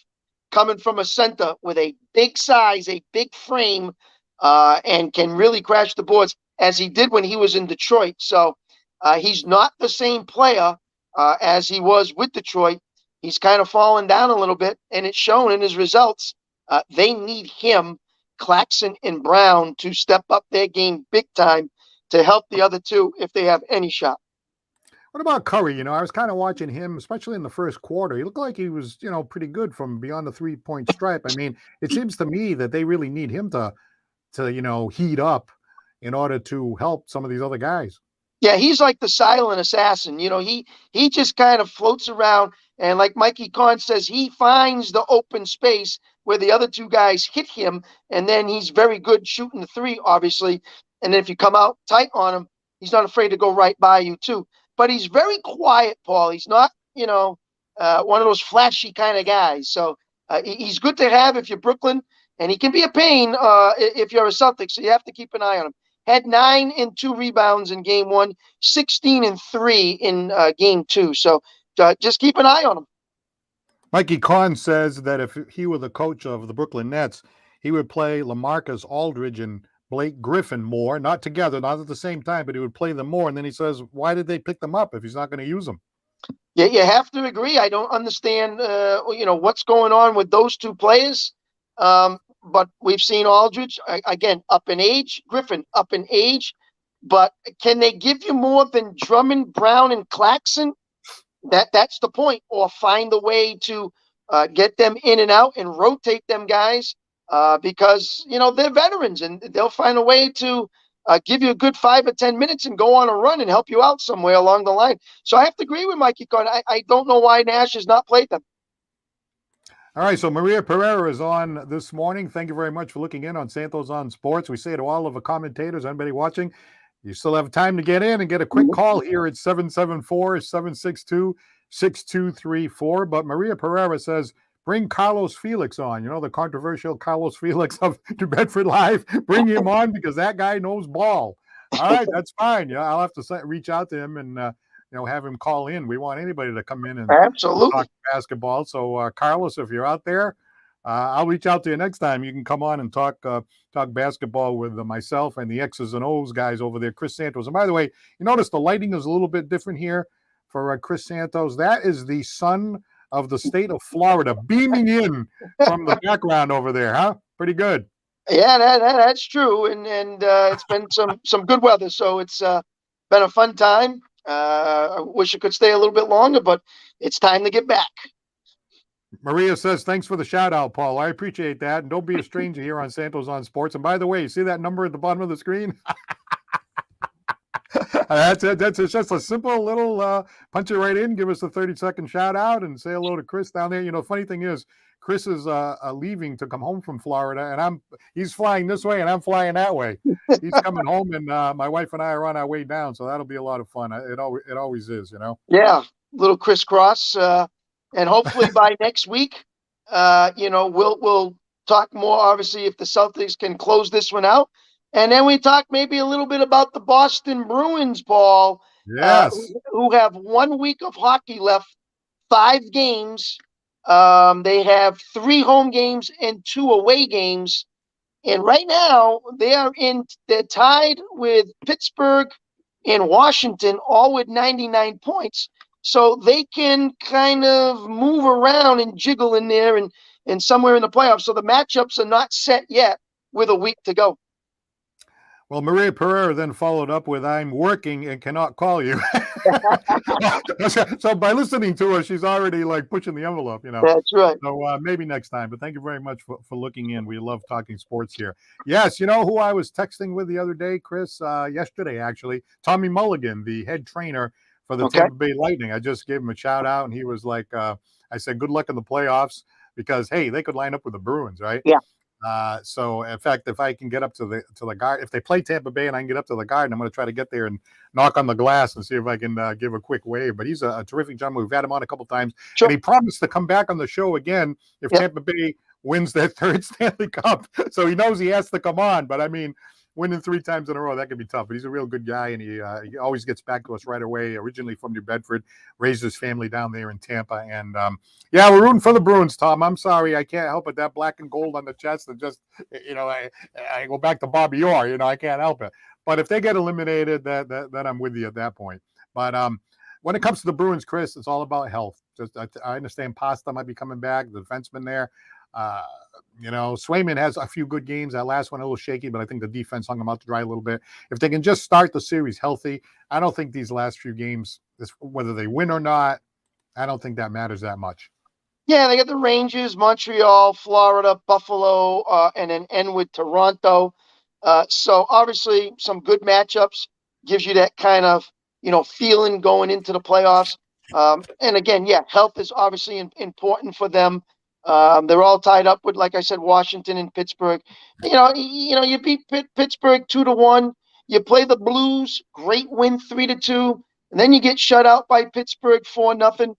coming from a center with a big size, a big frame, and can really crash the boards as he did when he was in Detroit. So he's not the same player as he was with Detroit. He's kind of fallen down a little bit, and it's shown in his results. They need him, Claxton and Brown, to step up their game big time to help the other two if they have any shot. What about Curry? I was kind of watching him, especially in the first quarter. He looked like he was, pretty good from beyond the 3-point stripe. I mean, it seems to me that they really need him to heat up in order to help some of these other guys. Yeah, he's like the silent assassin. He just kind of floats around, and like Mikey Kahn says, he finds the open space where the other two guys hit him, and then he's very good shooting the 3, obviously. And then if you come out tight on him, he's not afraid to go right by you too. But he's very quiet, Paul. He's not, one of those flashy kind of guys. So he's good to have if you're Brooklyn, and he can be a pain if you're a Celtics. So you have to keep an eye on him. Had 9 and 2 rebounds in game 1, 16 and 3 in game 2. So just keep an eye on him. Mikey Kahn says that if he were the coach of the Brooklyn Nets, he would play LaMarcus Aldridge and Blake Griffin more, not together, not at the same time, but he would play them more. And then he says, why did they pick them up if he's not going to use them? Yeah, you have to agree. I don't understand, what's going on with those two players. But we've seen Aldridge, again, up in age, Griffin up in age. But can they give you more than Drummond, Brown, and Claxton? That's the point. Or find a way to get them in and out and rotate them guys because, they're veterans and they'll find a way to give you a good 5 or 10 minutes and go on a run and help you out somewhere along the line. So I have to agree with Mikey Kahn. I don't know why Nash has not played them. All right, so Maria Pereira is on this morning. Thank you very much for looking in on Santos on Sports. We say to all of the commentators, anybody watching, You still have time to get in and get a quick call here at 774-762-6234. But Maria Pereira says, bring Carlos Felix on. You know, the controversial Carlos Felix of New Bedford Live. Bring him on because that guy knows ball. All right, that's fine. Yeah, I'll have to reach out to him and have him call in. We want anybody to come in and Absolutely talk basketball. So, Carlos, if you're out there, I'll reach out to you next time. You can come on and talk basketball with myself and the X's and O's guys over there, Chris Santos. And by the way, you notice the lighting is a little bit different here for Chris Santos. That is the sun of the state of Florida beaming in from the background over there, huh? Pretty good. Yeah, that's true, and it's been some good weather, so it's been a fun time. I wish it could stay a little bit longer, but it's time to get back. Maria says, thanks for the shout out, Paul. I appreciate that. And don't be a stranger here on Santos on Sports. And by the way, you see that number at the bottom of the screen? That's it. That's just a simple little punch it right in, give us a 30-second shout out and say hello to Chris down there. You know, funny thing is, Chris is leaving to come home from Florida, and he's flying this way and I'm flying that way. He's coming home, and my wife and I are on our way down, so that'll be a lot of fun. It always is, you know. Yeah, little crisscross, and hopefully by next week, we'll talk more. Obviously, if the Celtics can close this one out, and then we talk maybe a little bit about the Boston Bruins, Paul. Yes, who have 1 week of hockey left, 5 games. They have 3 home games and 2 away games. And right now they're tied with Pittsburgh and Washington, all with 99 points. So they can kind of move around and jiggle in there and somewhere in the playoffs. So the matchups are not set yet with a week to go. Well, Maria Pereira then followed up with, I'm working and cannot call you. So by listening to her, she's already like pushing the envelope, you know. That's right. So maybe next time. But thank you very much for looking in. We love talking sports here. Yes, you know who I was texting with the other day, Chris? Yesterday, actually. Tommy Mulligan, the head trainer for the Tampa Bay Lightning. I just gave him a shout out, and he was like, I said, good luck in the playoffs because, hey, they could line up with the Bruins, right? Yeah. So in fact, if I can get up to the Garden, if they play Tampa Bay and I can get up to the Garden, I'm going to try to get there and knock on the glass and see if I can give a quick wave. But he's a terrific gentleman. We've had him on a couple times, and he promised to come back on the show again if Tampa Bay wins their 3rd Stanley Cup. So he knows he has to come on. But I mean, winning 3 times in a row, that could be tough. But he's a real good guy, and he always gets back to us right away. Originally from New Bedford, raised his family down there in Tampa. And, yeah, we're rooting for the Bruins, Tom. I'm sorry. I can't help it. That black and gold on the chest, and just, I go back to Bobby Orr. I can't help it. But if they get eliminated, that I'm with you at that point. But when it comes to the Bruins, Chris, it's all about health. Just I understand Pasta might be coming back, the defenseman there. Swayman has a few good games. That last one a little shaky, but I think the defense hung him out to dry a little bit. If they can just start the series healthy, I don't think these last few games, whether they win or not, I don't think that matters that much. Yeah, they got the Rangers, Montreal, Florida, Buffalo, and then end with Toronto. So obviously some good matchups, gives you that kind of, feeling going into the playoffs. And again, health is obviously important for them. They're all tied up with, like I said, Washington and Pittsburgh. You beat Pittsburgh 2-1. You play the Blues, great win 3-2, and then you get shut out by Pittsburgh 4-0.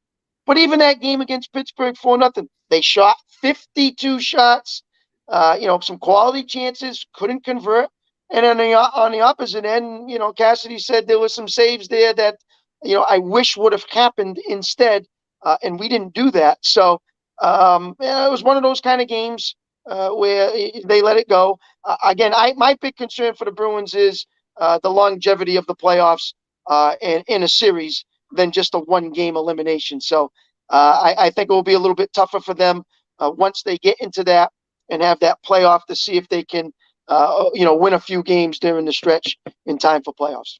But even that game against Pittsburgh 4-0, they shot 52 shots. Some quality chances, couldn't convert. And on the opposite end, Cassidy said there were some saves there that, I wish would have happened instead, and we didn't do that. So. It was one of those kind of games where they let it go. Again, my big concern for the Bruins is the longevity of the playoffs in a series than just a 1-game elimination. So I think it will be a little bit tougher for them once they get into that and have that playoff to see if they can, win a few games during the stretch in time for playoffs.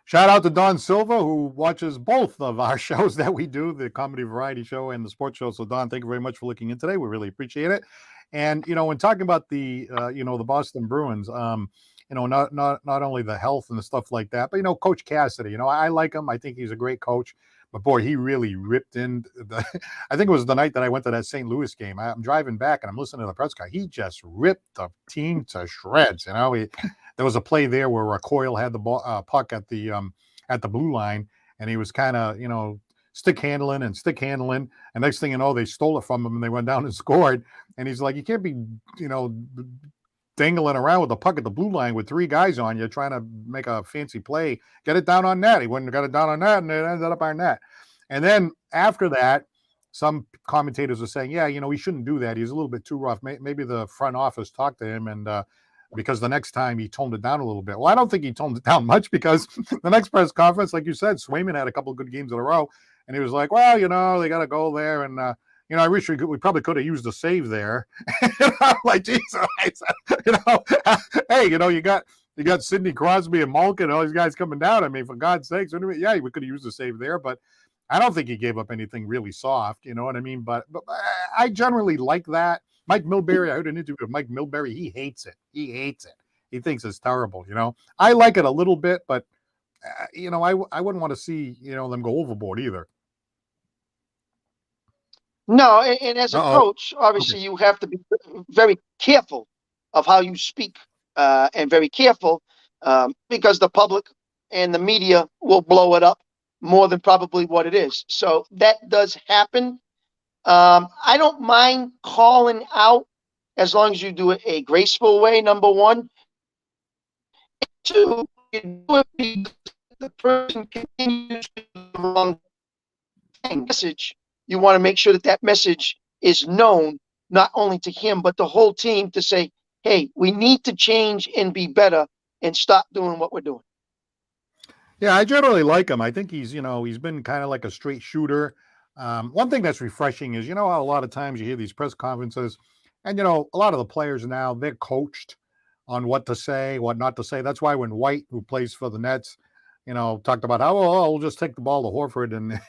Shout out to Don Silva, who watches both of our shows that we do, the comedy variety show and the sports show. So, Don, thank you very much for looking in today. We really appreciate it. And, when talking about the Boston Bruins, not only the health and the stuff like that, but, Coach Cassidy, I like him. I think he's a great coach. But, boy, he really ripped in. I think it was the night that I went to that St. Louis game. I'm driving back, and I'm listening to the press guy. He just ripped the team to shreds, there was a play there where Coyle had the ball, puck at the blue line, and he was kind of, stick handling. And next thing you know, they stole it from him and they went down and scored. And he's like, you can't be, dangling around with the puck at the blue line with 3 guys on you trying to make a fancy play. Get it down on net. He wouldn't have got it down on net, and it ended up on net. And then after that, some commentators were saying, yeah, he shouldn't do that. He's a little bit too rough. Maybe the front office talked to him, and because the next time he toned it down a little bit. Well, I don't think he toned it down much, because the next press conference, like you said, Swayman had a couple of good games in a row, and he was like, well, they got to go there, and I wish we probably could have used a save there. I'm like, Jesus, hey, you got Sidney Crosby and Malkin, all these guys coming down. I mean, for God's sakes, yeah, we could have used a save there, but I don't think he gave up anything really soft. You know what I mean? But I generally like that. Mike Milbury, I heard an interview with Mike Milbury. He hates it. He thinks it's terrible. I like it a little bit, but I wouldn't want to see them go overboard either. No, and as a coach, obviously you have to be very careful of how you speak, and very careful, because the public and the media will blow it up more than probably what it is. So that does happen. I don't mind calling out as long as you do it a graceful way, number one. And 2, you do it because the person continues to do the wrong message. You want to make sure that message is known, not only to him, but the whole team, to say, hey, we need to change and be better and stop doing what we're doing. Yeah, I generally like him. I think he's been kind of like a straight shooter. One thing that's refreshing is, how a lot of times you hear these press conferences, and, a lot of the players now, they're coached on what to say, what not to say. That's why when White, who plays for the Nets, talked about how, we'll just take the ball to Horford and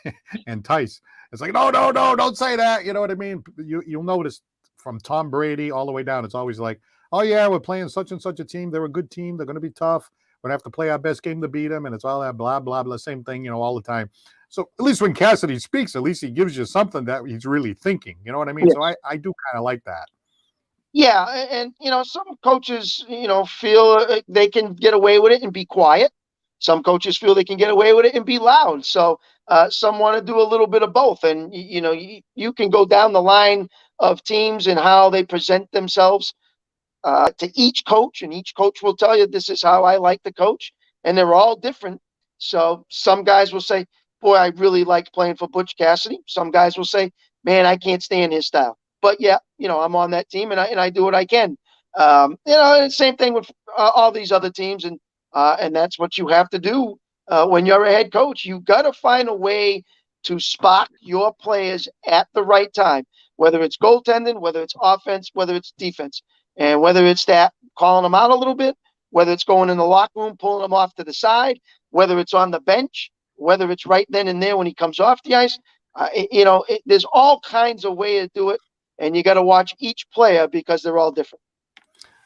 and Tice. It's like, no, don't say that. You know what I mean? You'll notice from Tom Brady all the way down, it's always like, oh, yeah, we're playing such and such a team. They're a good team. They're going to be tough. We're going to have to play our best game to beat them. And it's all that blah, blah, blah, same thing, all the time. So at least when Cassidy speaks, at least he gives you something that he's really thinking. You know what I mean? Yes. So I do kind of like that. Yeah. And some coaches, feel they can get away with it and be quiet. Some coaches feel they can get away with it and be loud. So some want to do a little bit of both. And, you can go down the line of teams and how they present themselves to each coach. And each coach will tell you, this is how I like to coach. And they're all different. So some guys will say, boy, I really like playing for Butch Cassidy. Some guys will say, man, I can't stand his style. But, yeah, I'm on that team and I do what I can. And same thing with all these other teams. And that's what you have to do when you're a head coach. You got to find a way to spot your players at the right time, whether it's goaltending, whether it's offense, whether it's defense, and whether it's that calling them out a little bit, whether it's going in the locker room, pulling them off to the side, whether it's on the bench, whether it's right then and there when he comes off the ice. There's all kinds of ways to do it, and you got to watch each player because they're all different.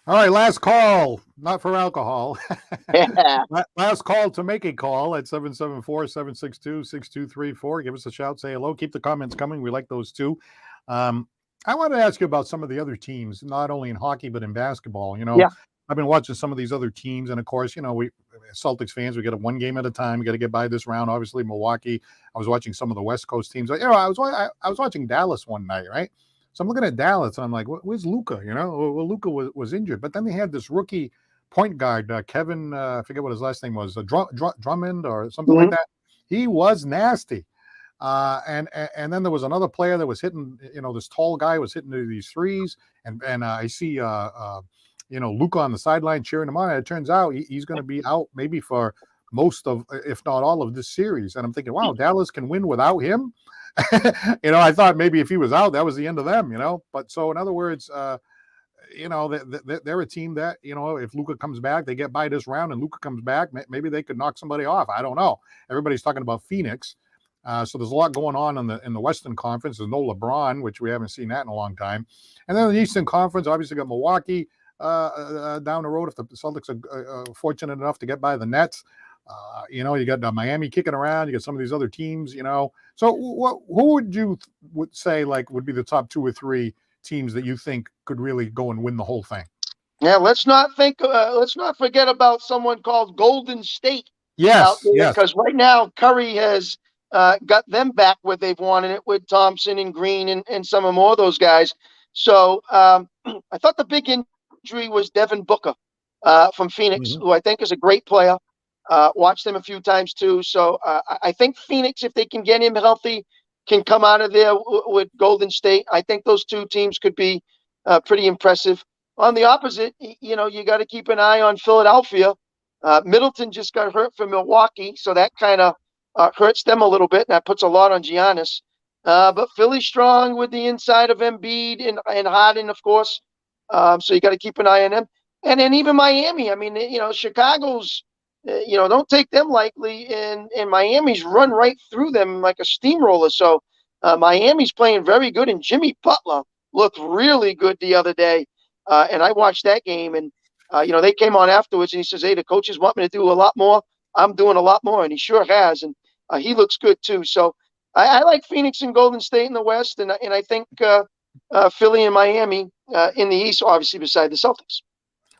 All right, last call, not for alcohol. Yeah. Last call to make a call at 774-762-6234. Give us a shout, say hello. Keep the comments coming. We like those too. I wanted to ask you about some of the other teams, not only in hockey, but in basketball. Yeah. I've been watching some of these other teams, and of course, we Celtics fans, we get it one game at a time. We got to get by this round. Obviously, Milwaukee. I was watching some of the West Coast teams. I was watching Dallas one night, right? So I'm looking at Dallas, and I'm like, where's Luka? Well, Luka was injured, but then they had this rookie point guard, Kevin, I forget what his last name was, Drummond or something like that. He was nasty. And then there was another player that was hitting, this tall guy was hitting these threes, and I see Luka on the sideline cheering him on. And it turns out he's going to be out maybe for most of, if not all of this series. And I'm thinking, wow, Dallas can win without him. I thought maybe if he was out, that was the end of them. But so in other words, they're a team that, if Luka comes back, they get by this round, and Luka comes back, maybe they could knock somebody off. I don't know. Everybody's talking about Phoenix. So there's a lot going on in the Western Conference. There's no LeBron, which we haven't seen that in a long time. And then the Eastern Conference, obviously got Milwaukee down the road if the Celtics are fortunate enough to get by the Nets. You got Miami kicking around. You got some of these other teams, So who would you would say would be the top 2 or 3 teams that you think could really go and win the whole thing? Yeah, let's not forget about someone called Golden State out Yes, there, yes. because right now Curry has got them back where they've wanted it with Thompson and Green and some of more of those guys. So I thought the big injury was Devin Booker from Phoenix, Mhm. who I think is a great player. Watched him a few times too. So I think Phoenix, if they can get him healthy, can come out of there with Golden State. I think those two teams could be pretty impressive. On the opposite, you got to keep an eye on Philadelphia. Middleton just got hurt for Milwaukee, so that kind of hurts them a little bit, and that puts a lot on Giannis. But Philly's strong with the inside of Embiid and Harden, of course. So you got to keep an eye on them. And then even Miami. I mean, Chicago's, don't take them lightly. And Miami's run right through them like a steamroller. So Miami's playing very good. And Jimmy Butler looked really good the other day. And I watched that game, and they came on afterwards, and he says, "Hey, the coaches want me to do a lot more. I'm doing a lot more," and he sure has, and he looks good too. So I like Phoenix and Golden State in the West, and I think Philly and Miami in the East, obviously beside the Celtics.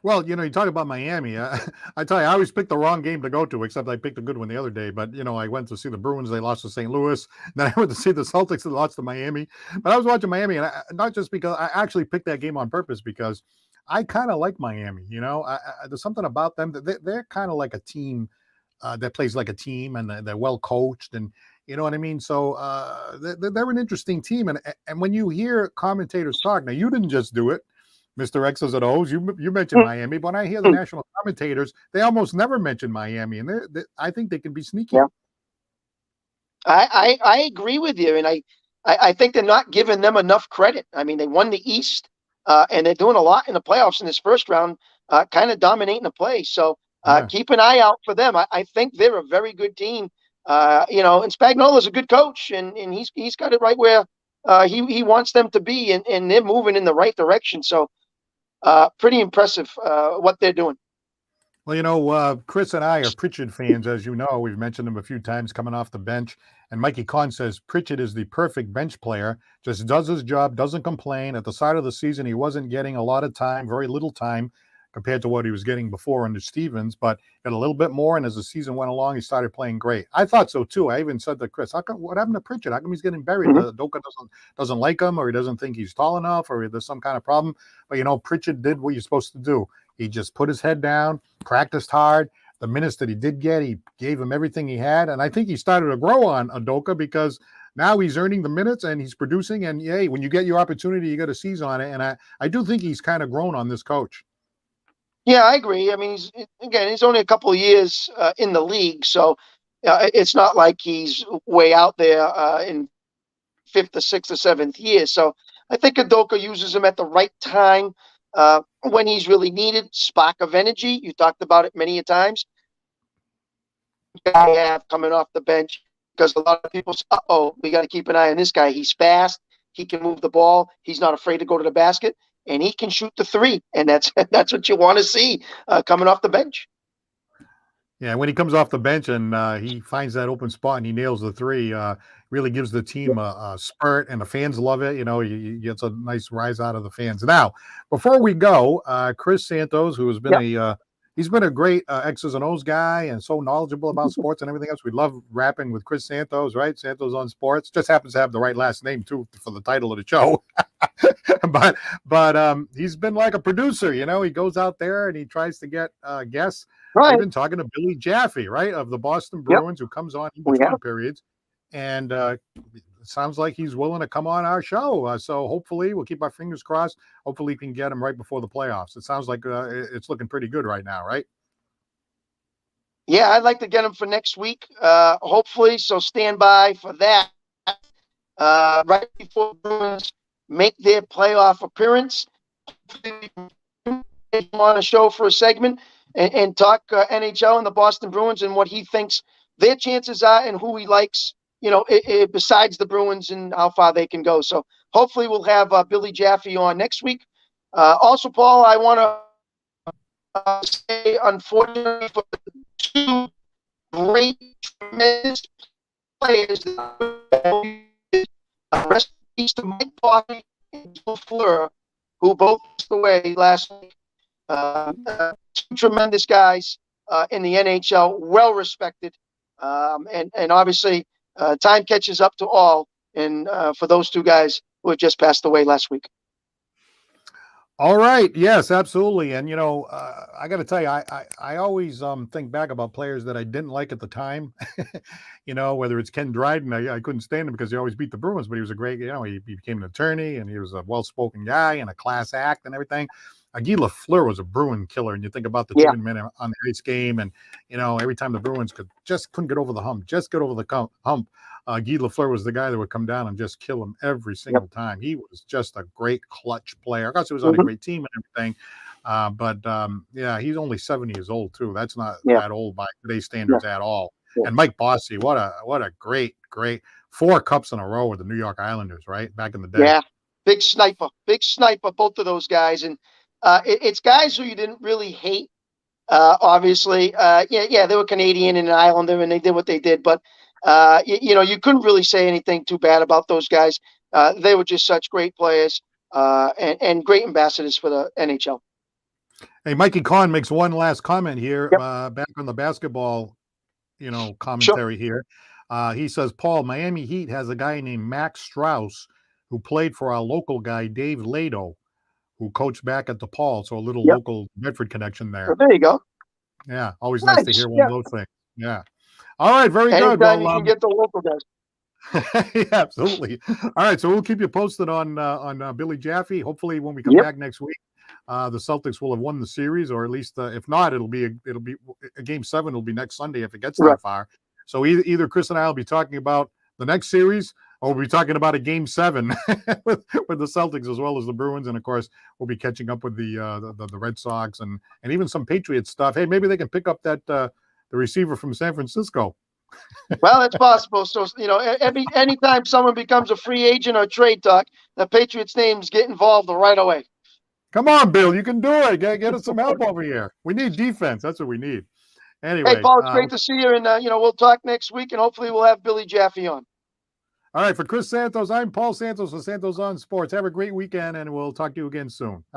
Well, you talk about Miami. I tell you, I always picked the wrong game to go to, except I picked a good one the other day. But, I went to see the Bruins. They lost to St. Louis. Then I went to see the Celtics. They lost to Miami. But I was watching Miami, and not just because I actually picked that game on purpose, because I kind of like Miami. There's something about them. They're kind of like a team that plays like a team, and they're well coached, and you know what I mean. So they're an interesting team, and when you hear commentators talk, now you didn't just do it, Mr. X's and O's. You mentioned Miami, but when I hear the national commentators, they almost never mention Miami, and I think they can be sneaky. Yeah, I agree with you, and I think they're not giving them enough credit. I mean, they won the East, and they're doing a lot in the playoffs in this first round, kind of dominating the play. So Yeah. keep an eye out for them. I think they're a very good team. And Spagnuolo's a good coach, and he's got it right where he wants them to be, and they're moving in the right direction. So pretty impressive what they're doing. Well, Chris and I are Pritchard fans, as you know. We've mentioned him a few times coming off the bench. And Mikey Kahn says Pritchard is the perfect bench player, just does his job, doesn't complain. At the start of the season, he wasn't getting a lot of time, very little time compared to what he was getting before under Stevens, but got a little bit more. And as the season went along, he started playing great. I thought so too. I even said to Chris, what happened to Pritchard? How come he's getting buried? Mhm. Doka doesn't like him, or he doesn't think he's tall enough, or there's some kind of problem. But Pritchard did what you're supposed to do. He just put his head down, practiced hard. The minutes that he did get, he gave him everything he had. And I think he started to grow on Udoka, because now he's earning the minutes and he's producing. And hey, when you get your opportunity, you got to seize on it. And I do think he's kind of grown on this coach. Yeah, I agree. I mean, he's only a couple of years in the league, so it's not like he's way out there in fifth or sixth or seventh year. So I think Udoka uses him at the right time when he's really needed. Spark of energy. You talked about it many a times. Guy have coming off the bench, because a lot of people say, "Uh-oh, we got to keep an eye on this guy. He's fast. He can move the ball. He's not afraid to go to the basket, and he can shoot the three." And that's that's what you want to see coming off the bench. Yeah, when he comes off the bench and he finds that open spot and he nails the three, really gives the team a spurt, and the fans love it. He gets a nice rise out of the fans. Now, before we go, Chris Santos, who has been he's been a great X's and O's guy and so knowledgeable about sports and everything else. We love rapping with Chris Santos, right? Santos on Sports. Just happens to have the right last name too for the title of the show. but he's been like a producer. He goes out there and he tries to get guests. Right. We've been talking to Billy Jaffe, right, of the Boston Bruins, who comes on in between periods, and it sounds like he's willing to come on our show. So hopefully, we'll keep our fingers crossed. Hopefully, we can get him right before the playoffs. It sounds like it's looking pretty good right now, right? Yeah, I'd like to get him for next week, hopefully. So stand by for that. Right before the Bruins make their playoff appearance, on a show for a segment and talk NHL and the Boston Bruins and what he thinks their chances are and who he likes, besides the Bruins and how far they can go. So hopefully we'll have Billy Jaffe on next week. Also, Paul, I want to say, unfortunately, for the two great, tremendous players, rest in peace to Mike Bobby and Joe Fleur, who both passed away last week. Two tremendous guys in the NHL, well respected, and obviously time catches up to all. And for those two guys who had just passed away last week. All right. Yes, absolutely. And I got to tell you, I always think back about players that I didn't like at the time. Whether it's Ken Dryden, I couldn't stand him because he always beat the Bruins, but he was a great. He became an attorney and he was a well-spoken guy and a class act and everything. Guy Lafleur was a Bruin killer, and you think about the Yeah. 2 men on the ice game, and every time the Bruins couldn't get over the hump, hump. Guy Lafleur was the guy that would come down and just kill him every single time. He was just a great clutch player. Of course, he was on a great team and everything. But he's only 70 years old too. That's not that old by today's standards at all. Yeah. And Mike Bossy, what a great 4 cups in a row with the New York Islanders, right? Back in the day. Yeah, big sniper, both of those guys. And it's guys who you didn't really hate. Obviously, they were Canadian and an Islander, and they did what they did. But you couldn't really say anything too bad about those guys. They were just such great players and great ambassadors for the NHL. Hey, Mikey Kahn makes one last comment here, back on the basketball, commentary here. He says, Paul, Miami Heat has a guy named Max Strauss who played for our local guy, Dave Lado, who coached back at DePaul. So a little local Medford connection there. Well, there you go. Yeah, always nice to hear one of those things. Yeah. All right, very Anytime good. Well, you can get the local guys. Yeah, absolutely. All right, so we'll keep you posted on Billy Jaffe. Hopefully, when we come back next week, the Celtics will have won the series, or at least if not, it'll be a game 7. It'll be next Sunday if it gets that far. So either Chris and I will be talking about the next series, or we'll be talking about a game 7 with the Celtics as well as the Bruins, and of course we'll be catching up with the Red Sox and even some Patriots stuff. Hey, maybe they can pick up that the receiver from San Francisco. Well, it's possible. So anytime someone becomes a free agent or trade talk, the Patriots names get involved right away. Come on, Bill, you can do it. Get us some help over here. We need defense. That's what we need. Anyway, hey, Paul, it's great to see you, and we'll talk next week, and hopefully we'll have Billy Jaffe on. All right, for Chris Santos, I'm Paul Santos of Santos on Sports. Have a great weekend, and we'll talk to you again soon.